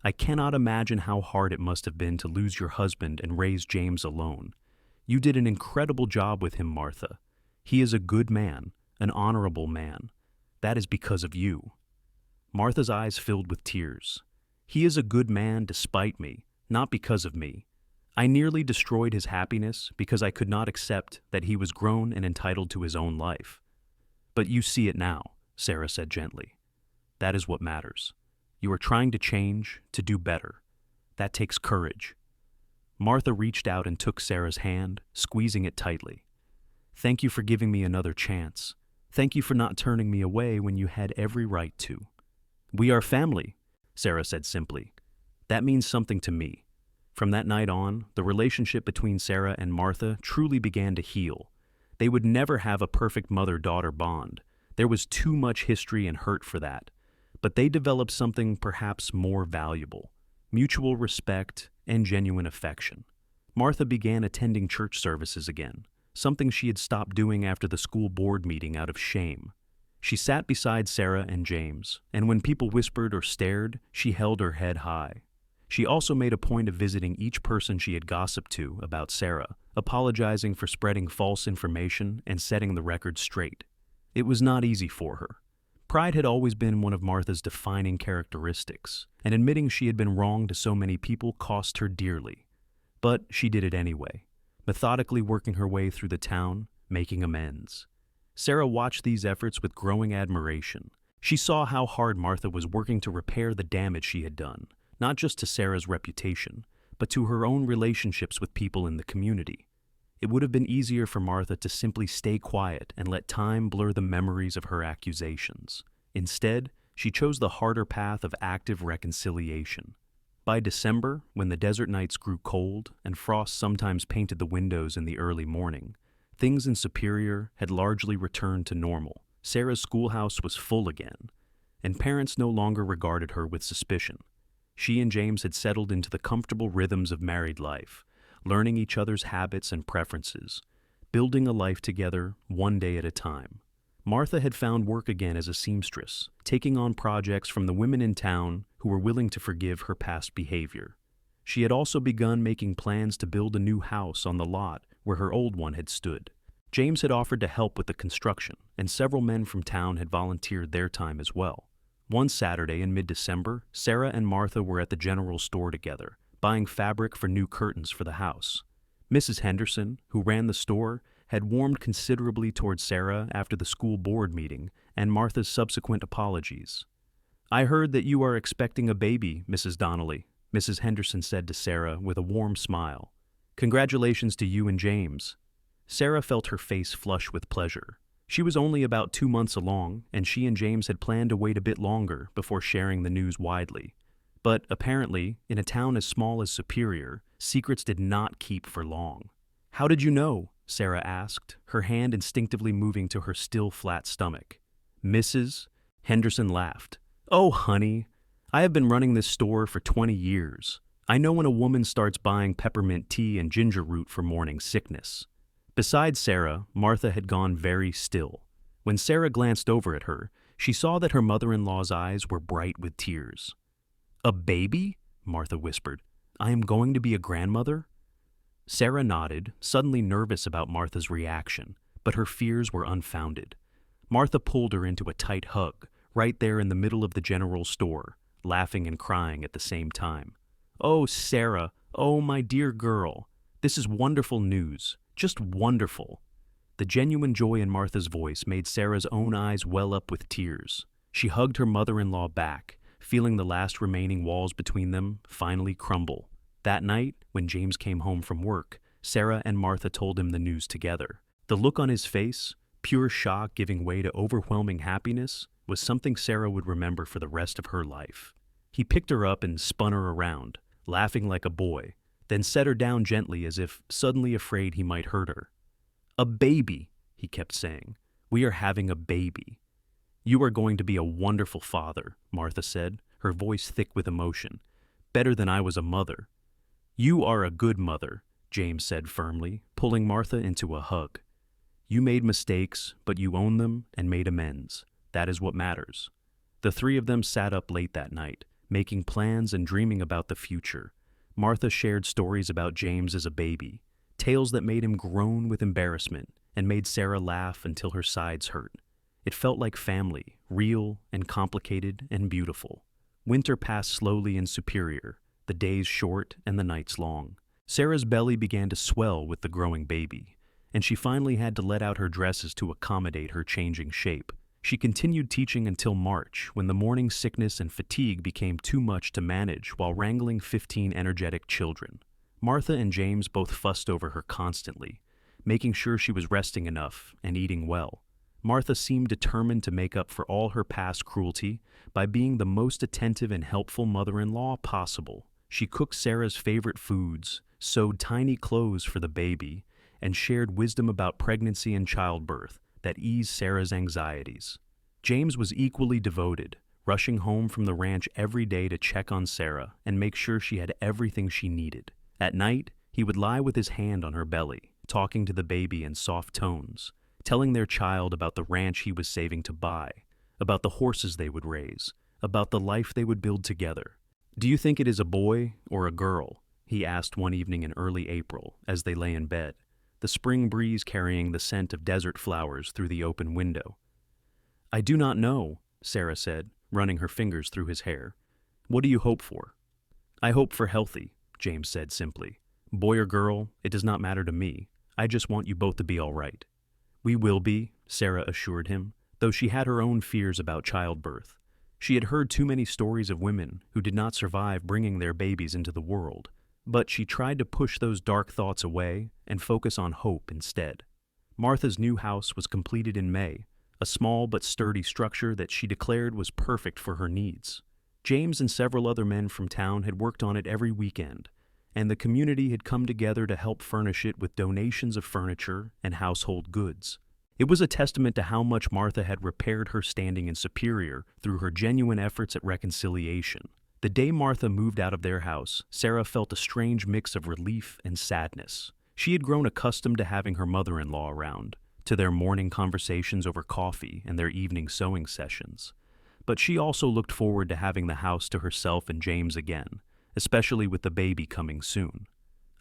"I cannot imagine how hard it must have been to lose your husband and raise James alone. You did an incredible job with him, Martha. He is a good man, an honorable man. That is because of you." Martha's eyes filled with tears. "He is a good man despite me, not because of me. I nearly destroyed his happiness because I could not accept that he was grown and entitled to his own life. But you see it now," Sarah said gently. "That is what matters. You are trying to change, to do better. That takes courage." Martha reached out and took Sarah's hand, squeezing it tightly. "Thank you for giving me another chance. Thank you for not turning me away when you had every right to." "We are family," Sarah said simply. "That means something to me." From that night on, the relationship between Sarah and Martha truly began to heal. They would never have a perfect mother-daughter bond. There was too much history and hurt for that. But they developed something perhaps more valuable: mutual respect and genuine affection. Martha began attending church services again, something she had stopped doing after the school board meeting out of shame. She sat beside Sarah and James, and when people whispered or stared, she held her head high. She also made a point of visiting each person she had gossiped to about Sarah, apologizing for spreading false information and setting the record straight. It was not easy for her. Pride had always been one of Martha's defining characteristics, and admitting she had been wrong to so many people cost her dearly. But she did it anyway, methodically working her way through the town, making amends. Sarah watched these efforts with growing admiration. She saw how hard Martha was working to repair the damage she had done, not just to Sarah's reputation, but to her own relationships with people in the community. It would have been easier for Martha to simply stay quiet and let time blur the memories of her accusations. Instead, she chose the harder path of active reconciliation. By December, when the desert nights grew cold and frost sometimes painted the windows in the early morning, things in Superior had largely returned to normal. Sarah's schoolhouse was full again, and parents no longer regarded her with suspicion. She and James had settled into the comfortable rhythms of married life, learning each other's habits and preferences, building a life together one day at a time. Martha had found work again as a seamstress, taking on projects from the women in town who were willing to forgive her past behavior. She had also begun making plans to build a new house on the lot where her old one had stood. James had offered to help with the construction, and several men from town had volunteered their time as well. One Saturday in mid-December, Sarah and Martha were at the general store together, buying fabric for new curtains for the house. Mrs. Henderson, who ran the store, had warmed considerably toward Sarah after the school board meeting and Martha's subsequent apologies. "I heard that you are expecting a baby, Mrs. Donnelly," Mrs. Henderson said to Sarah with a warm smile. "Congratulations to you and James." Sarah felt her face flush with pleasure. She was only about 2 months along, and she and James had planned to wait a bit longer before sharing the news widely. But apparently, in a town as small as Superior, secrets did not keep for long. "How did you know?" Sarah asked, her hand instinctively moving to her still flat stomach. Mrs. Henderson laughed. "Oh, honey, I have been running this store for 20 years. I know when a woman starts buying peppermint tea and ginger root for morning sickness." Besides Sarah, Martha had gone very still. When Sarah glanced over at her, she saw that her mother-in-law's eyes were bright with tears. "A baby?" Martha whispered. "I am going to be a grandmother?" Sarah nodded, suddenly nervous about Martha's reaction, but her fears were unfounded. Martha pulled her into a tight hug, right there in the middle of the general store, laughing and crying at the same time. "Oh, Sarah, oh, my dear girl, this is wonderful news. Just wonderful." The genuine joy in Martha's voice made Sarah's own eyes well up with tears. She hugged her mother-in-law back, feeling the last remaining walls between them finally crumble. That night, when James came home from work, Sarah and Martha told him the news together. The look on his face, pure shock giving way to overwhelming happiness, was something Sarah would remember for the rest of her life. He picked her up and spun her around, laughing like a boy, then set her down gently as if suddenly afraid he might hurt her. "A baby," he kept saying. "We are having a baby." "You are going to be a wonderful father," Martha said, her voice thick with emotion. "Better than I was a mother." "You are a good mother," James said firmly, pulling Martha into a hug. "You made mistakes, but you owned them and made amends. That is what matters." The three of them sat up late that night, making plans and dreaming about the future. Martha shared stories about James as a baby, tales that made him groan with embarrassment and made Sarah laugh until her sides hurt. It felt like family, real and complicated and beautiful. Winter passed slowly in Superior, the days short and the nights long. Sarah's belly began to swell with the growing baby, and she finally had to let out her dresses to accommodate her changing shape. She continued teaching until March, when the morning sickness and fatigue became too much to manage while wrangling 15 energetic children. Martha and James both fussed over her constantly, making sure she was resting enough and eating well. Martha seemed determined to make up for all her past cruelty by being the most attentive and helpful mother-in-law possible. She cooked Sarah's favorite foods, sewed tiny clothes for the baby, and shared wisdom about pregnancy and childbirth that eased Sarah's anxieties. James was equally devoted, rushing home from the ranch every day to check on Sarah and make sure she had everything she needed. At night, he would lie with his hand on her belly, talking to the baby in soft tones, telling their child about the ranch he was saving to buy, about the horses they would raise, about the life they would build together. "Do you think it is a boy or a girl?" he asked one evening in early April as they lay in bed, the spring breeze carrying the scent of desert flowers through the open window. "I do not know," Sarah said, running her fingers through his hair. "What do you hope for?" "I hope for healthy," James said simply. "Boy or girl, it does not matter to me. I just want you both to be all right." "We will be," Sarah assured him, though she had her own fears about childbirth. She had heard too many stories of women who did not survive bringing their babies into the world, but she tried to push those dark thoughts away and focus on hope instead. Martha's new house was completed in May, a small but sturdy structure that she declared was perfect for her needs. James and several other men from town had worked on it every weekend, and the community had come together to help furnish it with donations of furniture and household goods. It was a testament to how much Martha had repaired her standing in Superior through her genuine efforts at reconciliation. The day Martha moved out of their house, Sarah felt a strange mix of relief and sadness. She had grown accustomed to having her mother-in-law around, to their morning conversations over coffee and their evening sewing sessions. But she also looked forward to having the house to herself and James again, especially with the baby coming soon.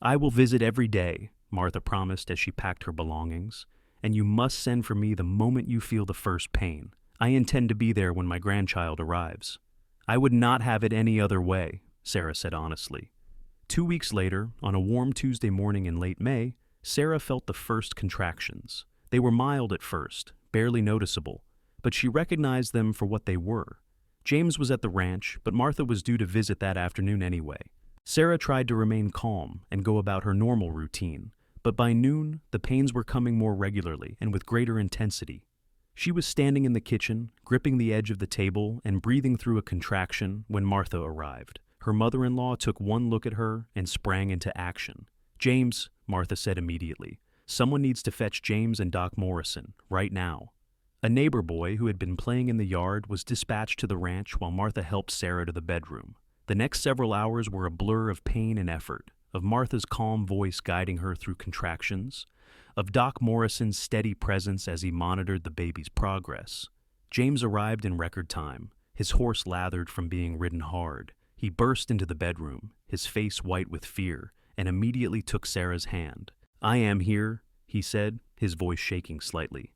"I will visit every day," Martha promised as she packed her belongings, "and you must send for me the moment you feel the first pain. I intend to be there when my grandchild arrives." "I would not have it any other way," Sarah said honestly. 2 weeks later, on a warm Tuesday morning in late May, Sarah felt the first contractions. They were mild at first, barely noticeable, but she recognized them for what they were. James was at the ranch, but Martha was due to visit that afternoon anyway. Sarah tried to remain calm and go about her normal routine, but by noon, the pains were coming more regularly and with greater intensity. She was standing in the kitchen, gripping the edge of the table and breathing through a contraction when Martha arrived. Her mother-in-law took one look at her and sprang into action. "James," Martha said immediately, "someone needs to fetch James and Doc Morrison, right now." A neighbor boy who had been playing in the yard was dispatched to the ranch while Martha helped Sarah to the bedroom. The next several hours were a blur of pain and effort, of Martha's calm voice guiding her through contractions, of Doc Morrison's steady presence as he monitored the baby's progress. James arrived in record time, his horse lathered from being ridden hard. He burst into the bedroom, his face white with fear, and immediately took Sarah's hand. "I am here," he said, his voice shaking slightly.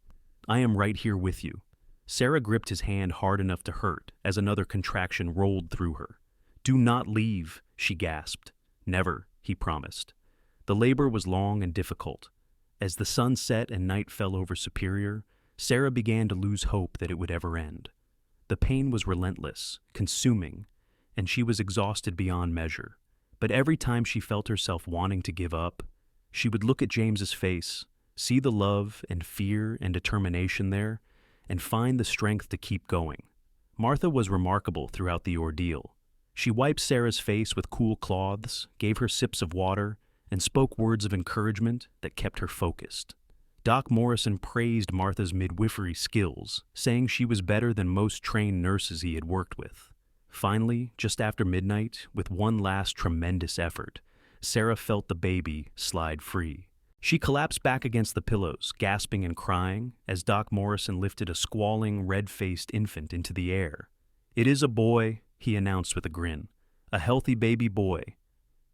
"I am right here with you." Sarah gripped his hand hard enough to hurt as another contraction rolled through her. "Do not leave," she gasped. "Never," he promised. The labor was long and difficult. As the sun set and night fell over Superior, Sarah began to lose hope that it would ever end. The pain was relentless, consuming, and she was exhausted beyond measure. But every time she felt herself wanting to give up, she would look at James's face, see the love and fear and determination there, and find the strength to keep going. Martha was remarkable throughout the ordeal. She wiped Sarah's face with cool cloths, gave her sips of water, and spoke words of encouragement that kept her focused. Doc Morrison praised Martha's midwifery skills, saying she was better than most trained nurses he had worked with. Finally, just after midnight, with one last tremendous effort, Sarah felt the baby slide free. She collapsed back against the pillows, gasping and crying, as Doc Morrison lifted a squalling, red-faced infant into the air. "It is a boy," he announced with a grin. "A healthy baby boy."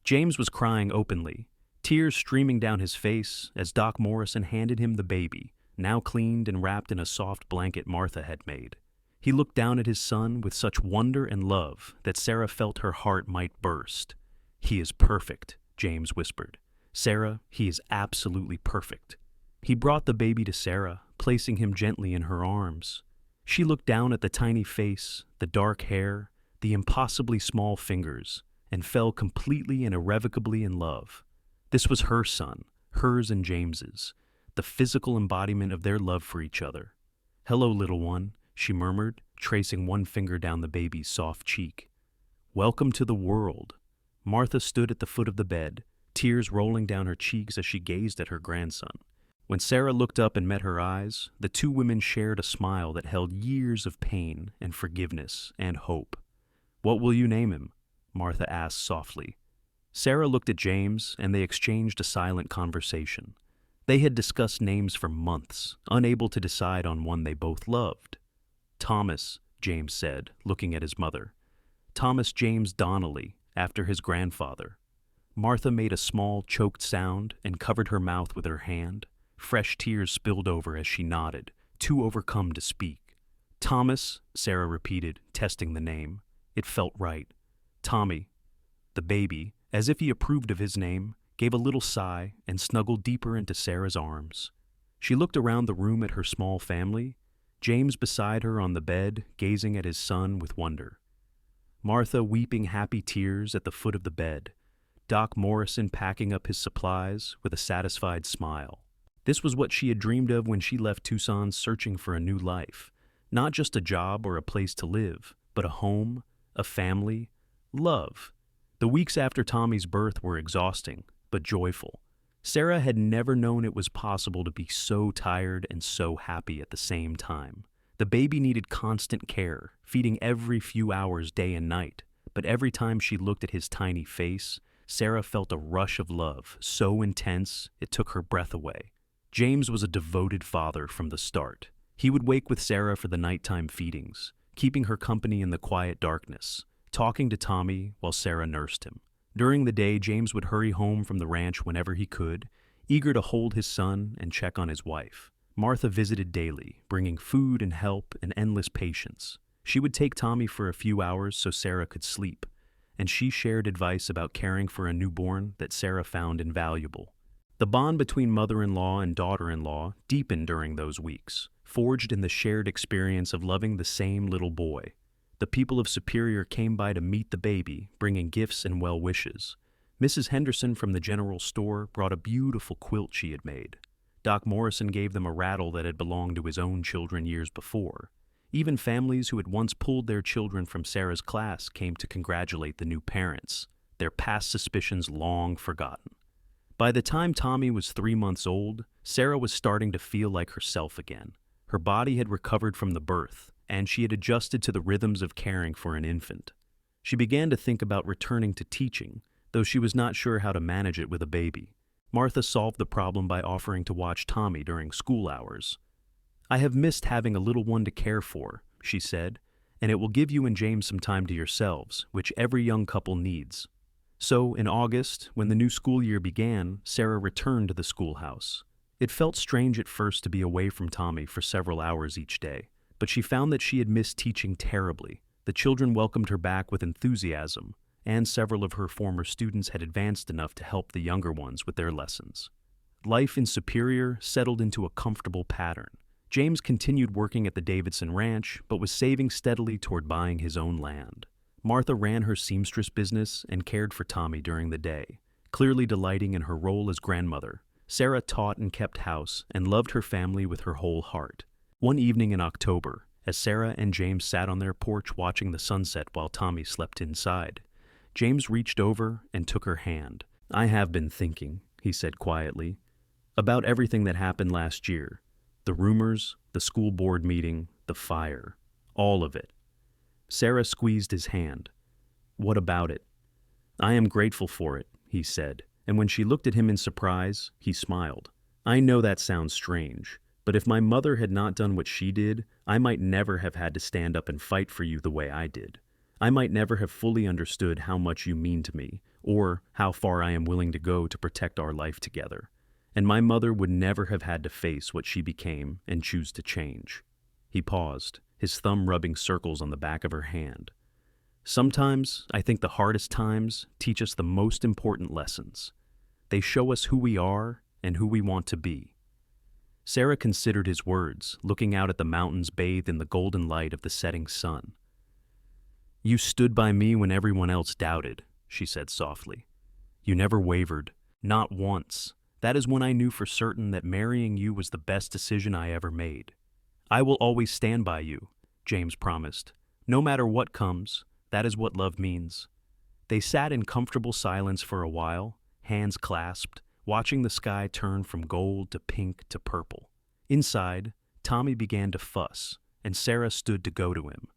James was crying openly, tears streaming down his face as Doc Morrison handed him the baby, now cleaned and wrapped in a soft blanket Martha had made. He looked down at his son with such wonder and love that Sarah felt her heart might burst. "He is perfect," James whispered. "Sarah, he is absolutely perfect." He brought the baby to Sarah, placing him gently in her arms. She looked down at the tiny face, the dark hair, the impossibly small fingers, and fell completely and irrevocably in love. This was her son, hers and James's, the physical embodiment of their love for each other. "Hello, little one," she murmured, tracing one finger down the baby's soft cheek. "Welcome to the world." Martha stood at the foot of the bed, tears rolling down her cheeks as she gazed at her grandson. When Sarah looked up and met her eyes, the two women shared a smile that held years of pain and forgiveness and hope. "What will you name him?" Martha asked softly. Sarah looked at James, and they exchanged a silent conversation. They had discussed names for months, unable to decide on one they both loved. "Thomas," James said, looking at his mother. "Thomas James Donnelly, after his grandfather." Martha made a small, choked sound and covered her mouth with her hand. Fresh tears spilled over as she nodded, too overcome to speak. "Thomas," Sarah repeated, testing the name. It felt right. "Tommy." The baby, as if he approved of his name, gave a little sigh and snuggled deeper into Sarah's arms. She looked around the room at her small family, James beside her on the bed, gazing at his son with wonder. Martha weeping happy tears at the foot of the bed. Doc Morrison packing up his supplies with a satisfied smile. This was what she had dreamed of when she left Tucson searching for a new life. Not just a job or a place to live, but a home, a family, love. The weeks after Tommy's birth were exhausting, but joyful. Sarah had never known it was possible to be so tired and so happy at the same time. The baby needed constant care, feeding every few hours day and night, but every time she looked at his tiny face, Sarah felt a rush of love, so intense it took her breath away. James was a devoted father from the start. He would wake with Sarah for the nighttime feedings, keeping her company in the quiet darkness, talking to Tommy while Sarah nursed him. During the day, James would hurry home from the ranch whenever he could, eager to hold his son and check on his wife. Martha visited daily, bringing food and help and endless patience. She would take Tommy for a few hours so Sarah could sleep, and she shared advice about caring for a newborn that Sarah found invaluable. The bond between mother-in-law and daughter-in-law deepened during those weeks, forged in the shared experience of loving the same little boy. The people of Superior came by to meet the baby, bringing gifts and well wishes. Mrs. Henderson from the general store brought a beautiful quilt she had made. Doc Morrison gave them a rattle that had belonged to his own children years before. Even families who had once pulled their children from Sarah's class came to congratulate the new parents, their past suspicions long forgotten. By the time Tommy was 3 months old, Sarah was starting to feel like herself again. Her body had recovered from the birth, and she had adjusted to the rhythms of caring for an infant. She began to think about returning to teaching, though she was not sure how to manage it with a baby. Martha solved the problem by offering to watch Tommy during school hours. "I have missed having a little one to care for," she said, "and it will give you and James some time to yourselves, which every young couple needs." So, in August, when the new school year began, Sarah returned to the schoolhouse. It felt strange at first to be away from Tommy for several hours each day, but she found that she had missed teaching terribly. The children welcomed her back with enthusiasm, and several of her former students had advanced enough to help the younger ones with their lessons. Life in Superior settled into a comfortable pattern. James continued working at the Davidson Ranch, but was saving steadily toward buying his own land. Martha ran her seamstress business and cared for Tommy during the day, clearly delighting in her role as grandmother. Sarah taught and kept house and loved her family with her whole heart. One evening in October, as Sarah and James sat on their porch watching the sunset while Tommy slept inside, James reached over and took her hand. "I have been thinking," he said quietly, "about everything that happened last year. The rumors, the school board meeting, the fire, all of it." Sarah squeezed his hand. "What about it?" "I am grateful for it," he said, and when she looked at him in surprise, he smiled. "I know that sounds strange, but if my mother had not done what she did, I might never have had to stand up and fight for you the way I did. I might never have fully understood how much you mean to me, or how far I am willing to go to protect our life together. And my mother would never have had to face what she became and choose to change." He paused, his thumb rubbing circles on the back of her hand. "Sometimes, I think the hardest times teach us the most important lessons. They show us who we are and who we want to be." Sarah considered his words, looking out at the mountains bathed in the golden light of the setting sun. "You stood by me when everyone else doubted," she said softly. "You never wavered, not once. That is when I knew for certain that marrying you was the best decision I ever made." "I will always stand by you," James promised. "No matter what comes, that is what love means." They sat in comfortable silence for a while, hands clasped, watching the sky turn from gold to pink to purple. Inside, Tommy began to fuss, and Sarah stood to go to him.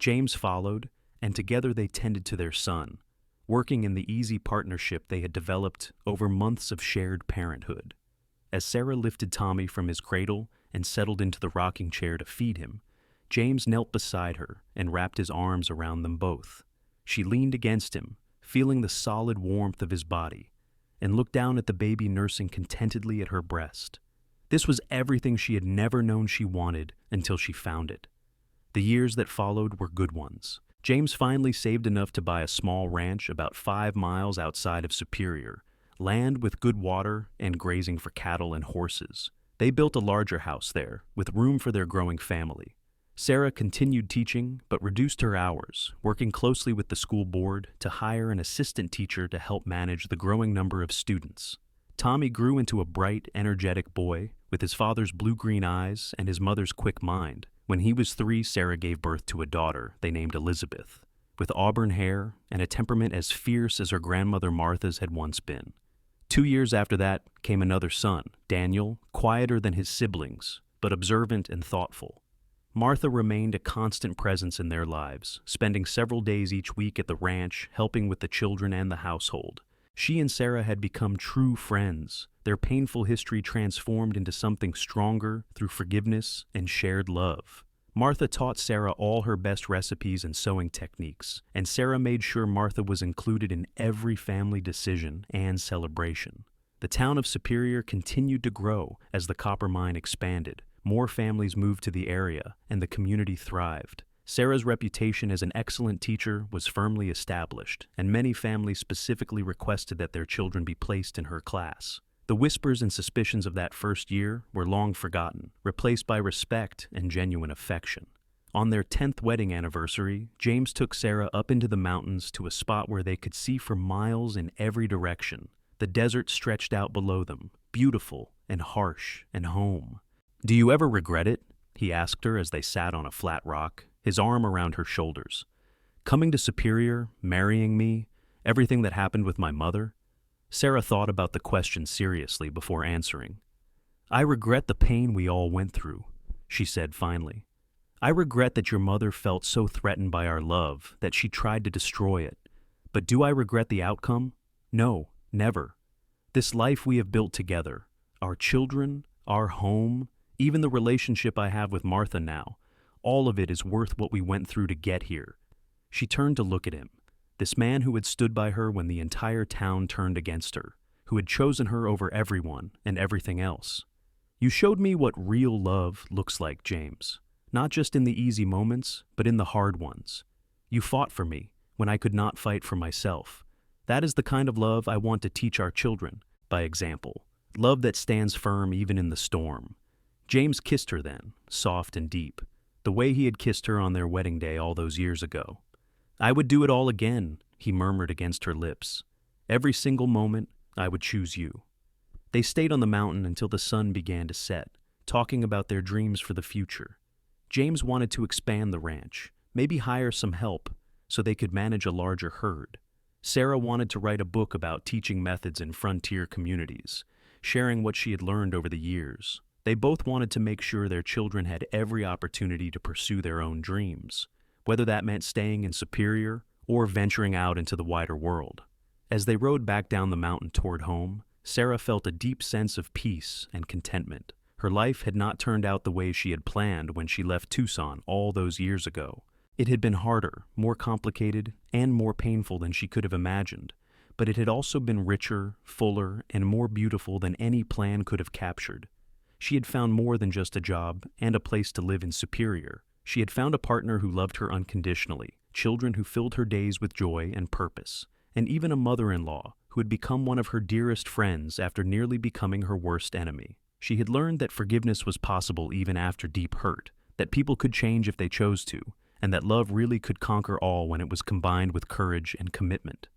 James followed, and together they tended to their son, working in the easy partnership they had developed over months of shared parenthood. As Sarah lifted Tommy from his cradle and settled into the rocking chair to feed him, James knelt beside her and wrapped his arms around them both. She leaned against him, feeling the solid warmth of his body, and looked down at the baby nursing contentedly at her breast. This was everything she had never known she wanted until she found it. The years that followed were good ones. James finally saved enough to buy a small ranch about 5 miles outside of Superior, land with good water and grazing for cattle and horses. They built a larger house there, with room for their growing family. Sarah continued teaching, but reduced her hours, working closely with the school board to hire an assistant teacher to help manage the growing number of students. Tommy grew into a bright, energetic boy, with his father's blue-green eyes and his mother's quick mind. When he was 3, Sarah gave birth to a daughter they named Elizabeth. with auburn hair and a temperament as fierce as her grandmother Martha's had once been. 2 years after that came another son, Daniel, quieter than his siblings, but observant and thoughtful. Martha remained a constant presence in their lives, spending several days each week at the ranch, helping with the children and the household. She and Sarah had become true friends, their painful history transformed into something stronger through forgiveness and shared love. Martha taught Sarah all her best recipes and sewing techniques, and Sarah made sure Martha was included in every family decision and celebration. The town of Superior continued to grow as the copper mine expanded. More families moved to the area, and the community thrived. Sarah's reputation as an excellent teacher was firmly established, and many families specifically requested that their children be placed in her class. The whispers and suspicions of that first year were long forgotten, replaced by respect and genuine affection. On their 10th wedding anniversary, James took Sarah up into the mountains to a spot where they could see for miles in every direction. The desert stretched out below them, beautiful and harsh and home. "Do you ever regret it?" he asked her as they sat on a flat rock, his arm around her shoulders. "Coming to Superior, marrying me, everything that happened with my mother?" Sarah thought about the question seriously before answering. "I regret the pain we all went through," she said finally. "I regret that your mother felt so threatened by our love that she tried to destroy it. But do I regret the outcome? No, never. This life we have built together, our children, our home, even the relationship I have with Martha now, all of it is worth what we went through to get here." She turned to look at him. This man who had stood by her when the entire town turned against her, who had chosen her over everyone and everything else. "You showed me what real love looks like, James. Not just in the easy moments, but in the hard ones. You fought for me when I could not fight for myself. That is the kind of love I want to teach our children, by example. Love that stands firm even in the storm." James kissed her then, soft and deep, the way he had kissed her on their wedding day all those years ago. "I would do it all again," he murmured against her lips. "Every single moment, I would choose you." They stayed on the mountain until the sun began to set, talking about their dreams for the future. James wanted to expand the ranch, maybe hire some help, so they could manage a larger herd. Sarah wanted to write a book about teaching methods in frontier communities, sharing what she had learned over the years. They both wanted to make sure their children had every opportunity to pursue their own dreams, whether that meant staying in Superior or venturing out into the wider world. As they rode back down the mountain toward home, Sarah felt a deep sense of peace and contentment. Her life had not turned out the way she had planned when she left Tucson all those years ago. It had been harder, more complicated, and more painful than she could have imagined, but it had also been richer, fuller, and more beautiful than any plan could have captured. She had found more than just a job and a place to live in Superior. She had found a partner who loved her unconditionally, children who filled her days with joy and purpose, and even a mother-in-law who had become one of her dearest friends after nearly becoming her worst enemy. She had learned that forgiveness was possible even after deep hurt, that people could change if they chose to, and that love really could conquer all when it was combined with courage and commitment.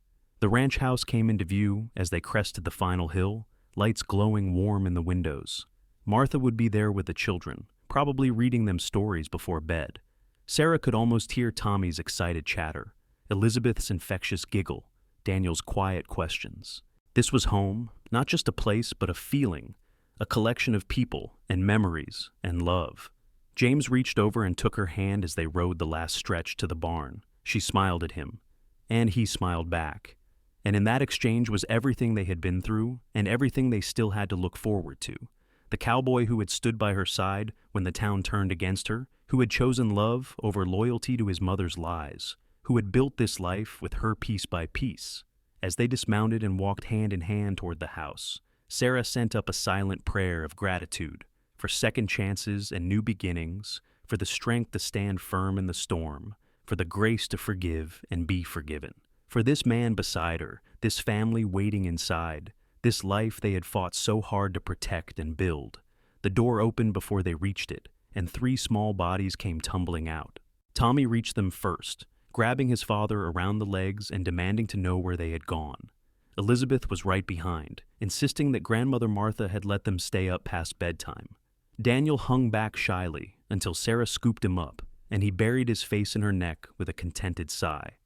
The ranch house came into view as they crested the final hill, lights glowing warm in the windows. Martha would be there with the children, probably reading them stories before bed. Sarah could almost hear Tommy's excited chatter, Elizabeth's infectious giggle, Daniel's quiet questions. This was home, not just a place, but a feeling, a collection of people and memories and love. James reached over and took her hand as they rode the last stretch to the barn. She smiled at him, and he smiled back. And in that exchange was everything they had been through and everything they still had to look forward to. The cowboy who had stood by her side when the town turned against her, who had chosen love over loyalty to his mother's lies, who had built this life with her piece by piece. As they dismounted and walked hand in hand toward the house, Sarah sent up a silent prayer of gratitude for second chances and new beginnings, for the strength to stand firm in the storm, for the grace to forgive and be forgiven, for this man beside her, this family waiting inside, this life they had fought so hard to protect and build. The door opened before they reached it, and 3 small bodies came tumbling out. Tommy reached them first, grabbing his father around the legs and demanding to know where they had gone. Elizabeth was right behind, insisting that Grandmother Martha had let them stay up past bedtime. Daniel hung back shyly until Sarah scooped him up, and he buried his face in her neck with a contented sigh.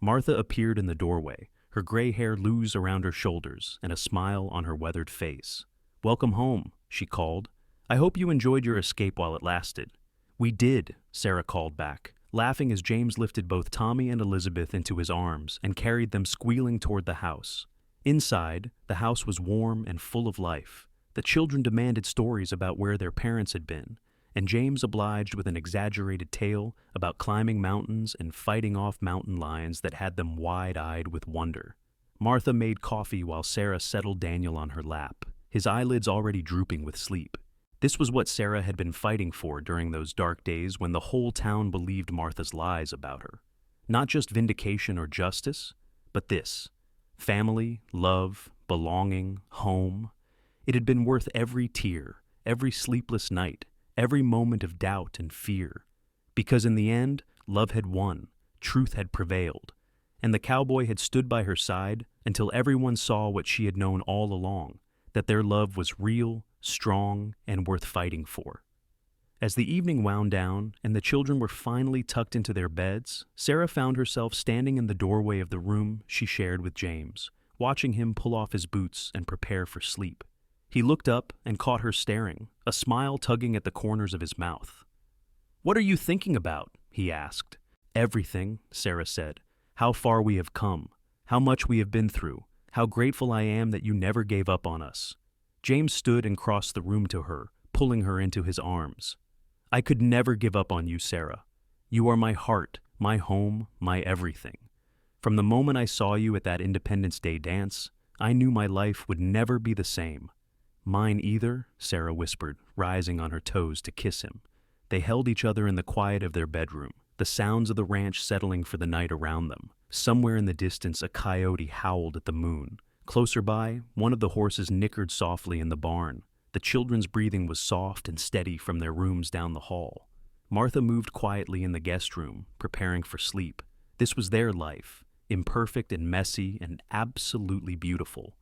Martha appeared in the doorway, her gray hair loose around her shoulders and a smile on her weathered face. "Welcome home," she called. "I hope you enjoyed your escape while it lasted." "We did," Sarah called back, laughing as James lifted both Tommy and Elizabeth into his arms and carried them squealing toward the house. Inside, the house was warm and full of life. The children demanded stories about where their parents had been, and James obliged with an exaggerated tale about climbing mountains and fighting off mountain lions that had them wide-eyed with wonder. Martha made coffee while Sarah settled Daniel on her lap, his eyelids already drooping with sleep. This was what Sarah had been fighting for during those dark days when the whole town believed Martha's lies about her. Not just vindication or justice, but this: family, love, belonging, home. It had been worth every tear, every sleepless night, every moment of doubt and fear. Because in the end, love had won, truth had prevailed, and the cowboy had stood by her side until everyone saw what she had known all along, that their love was real, strong, and worth fighting for. As the evening wound down and the children were finally tucked into their beds, Sarah found herself standing in the doorway of the room she shared with James, watching him pull off his boots and prepare for sleep. He looked up and caught her staring, a smile tugging at the corners of his mouth. "What are you thinking about?" he asked. "Everything," Sarah said. "How far we have come, how much we have been through, how grateful I am that you never gave up on us." James stood and crossed the room to her, pulling her into his arms. "I could never give up on you, Sarah. You are my heart, my home, my everything. From the moment I saw you at that Independence Day dance, I knew my life would never be the same." "Mine either," Sarah whispered, rising on her toes to kiss him. They held each other in the quiet of their bedroom, the sounds of the ranch settling for the night around them. Somewhere in the distance, a coyote howled at the moon. Closer by, one of the horses nickered softly in the barn. The children's breathing was soft and steady from their rooms down the hall. Martha moved quietly in the guest room, preparing for sleep. This was their life, imperfect and messy and absolutely beautiful,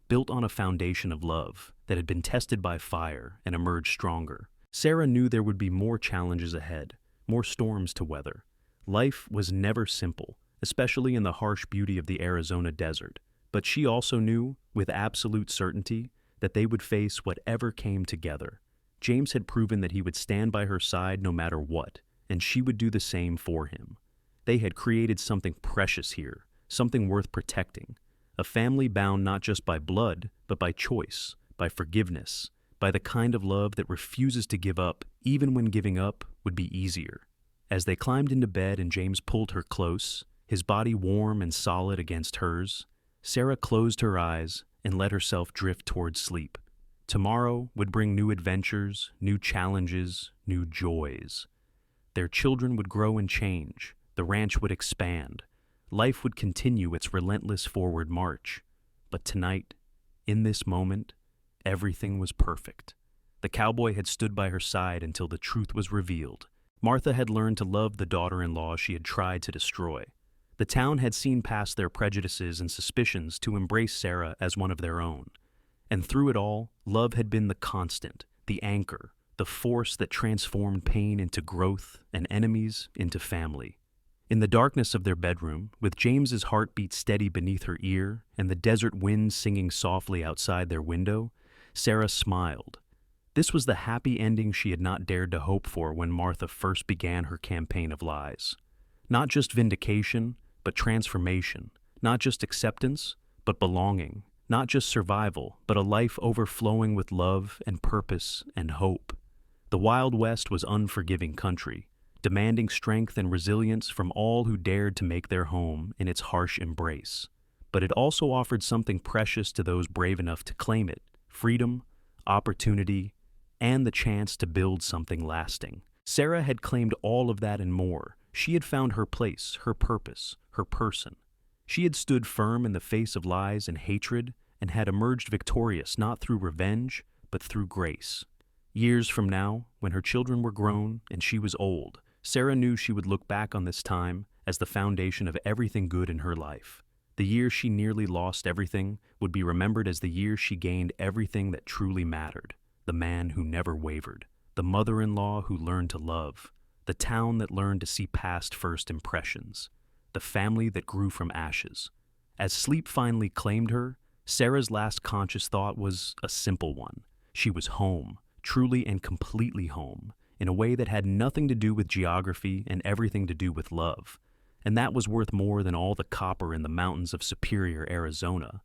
built on a foundation of love that had been tested by fire and emerged stronger. Sarah knew there would be more challenges ahead, more storms to weather. Life was never simple, especially in the harsh beauty of the Arizona desert, but she also knew, with absolute certainty, that they would face whatever came together. James had proven that he would stand by her side no matter what, and she would do the same for him. They had created something precious here, something worth protecting, a family bound not just by blood, but by choice, by forgiveness, by the kind of love that refuses to give up even when giving up would be easier. As they climbed into bed and James pulled her close, his body warm and solid against hers, Sarah closed her eyes and let herself drift towards sleep. Tomorrow would bring new adventures, new challenges, new joys. Their children would grow and change, the ranch would expand, life would continue its relentless forward march. But tonight, in this moment, everything was perfect. The cowboy had stood by her side until the truth was revealed. Martha had learned to love the daughter-in-law she had tried to destroy. The town had seen past their prejudices and suspicions to embrace Sarah as one of their own. And through it all, love had been the constant, the anchor, the force that transformed pain into growth and enemies into family. In the darkness of their bedroom, with James's heartbeat steady beneath her ear and the desert wind singing softly outside their window, Sarah smiled. This was the happy ending she had not dared to hope for when Martha first began her campaign of lies. Not just vindication, but transformation. Not just acceptance, but belonging. Not just survival, but a life overflowing with love and purpose and hope. The Wild West was unforgiving country, demanding strength and resilience from all who dared to make their home in its harsh embrace. But it also offered something precious to those brave enough to claim it: freedom, opportunity, and the chance to build something lasting. Sarah had claimed all of that and more. She had found her place, her purpose, her person. She had stood firm in the face of lies and hatred and had emerged victorious not through revenge, but through grace. Years from now, when her children were grown and she was old, Sarah knew she would look back on this time as the foundation of everything good in her life. The year she nearly lost everything would be remembered as the year she gained everything that truly mattered: the man who never wavered, the mother-in-law who learned to love, the town that learned to see past first impressions. the family that grew from ashes. As sleep finally claimed her, Sarah's last conscious thought was a simple one. She was home, truly and completely home, in a way that had nothing to do with geography and everything to do with love. And that was worth more than all the copper in the mountains of Superior, Arizona.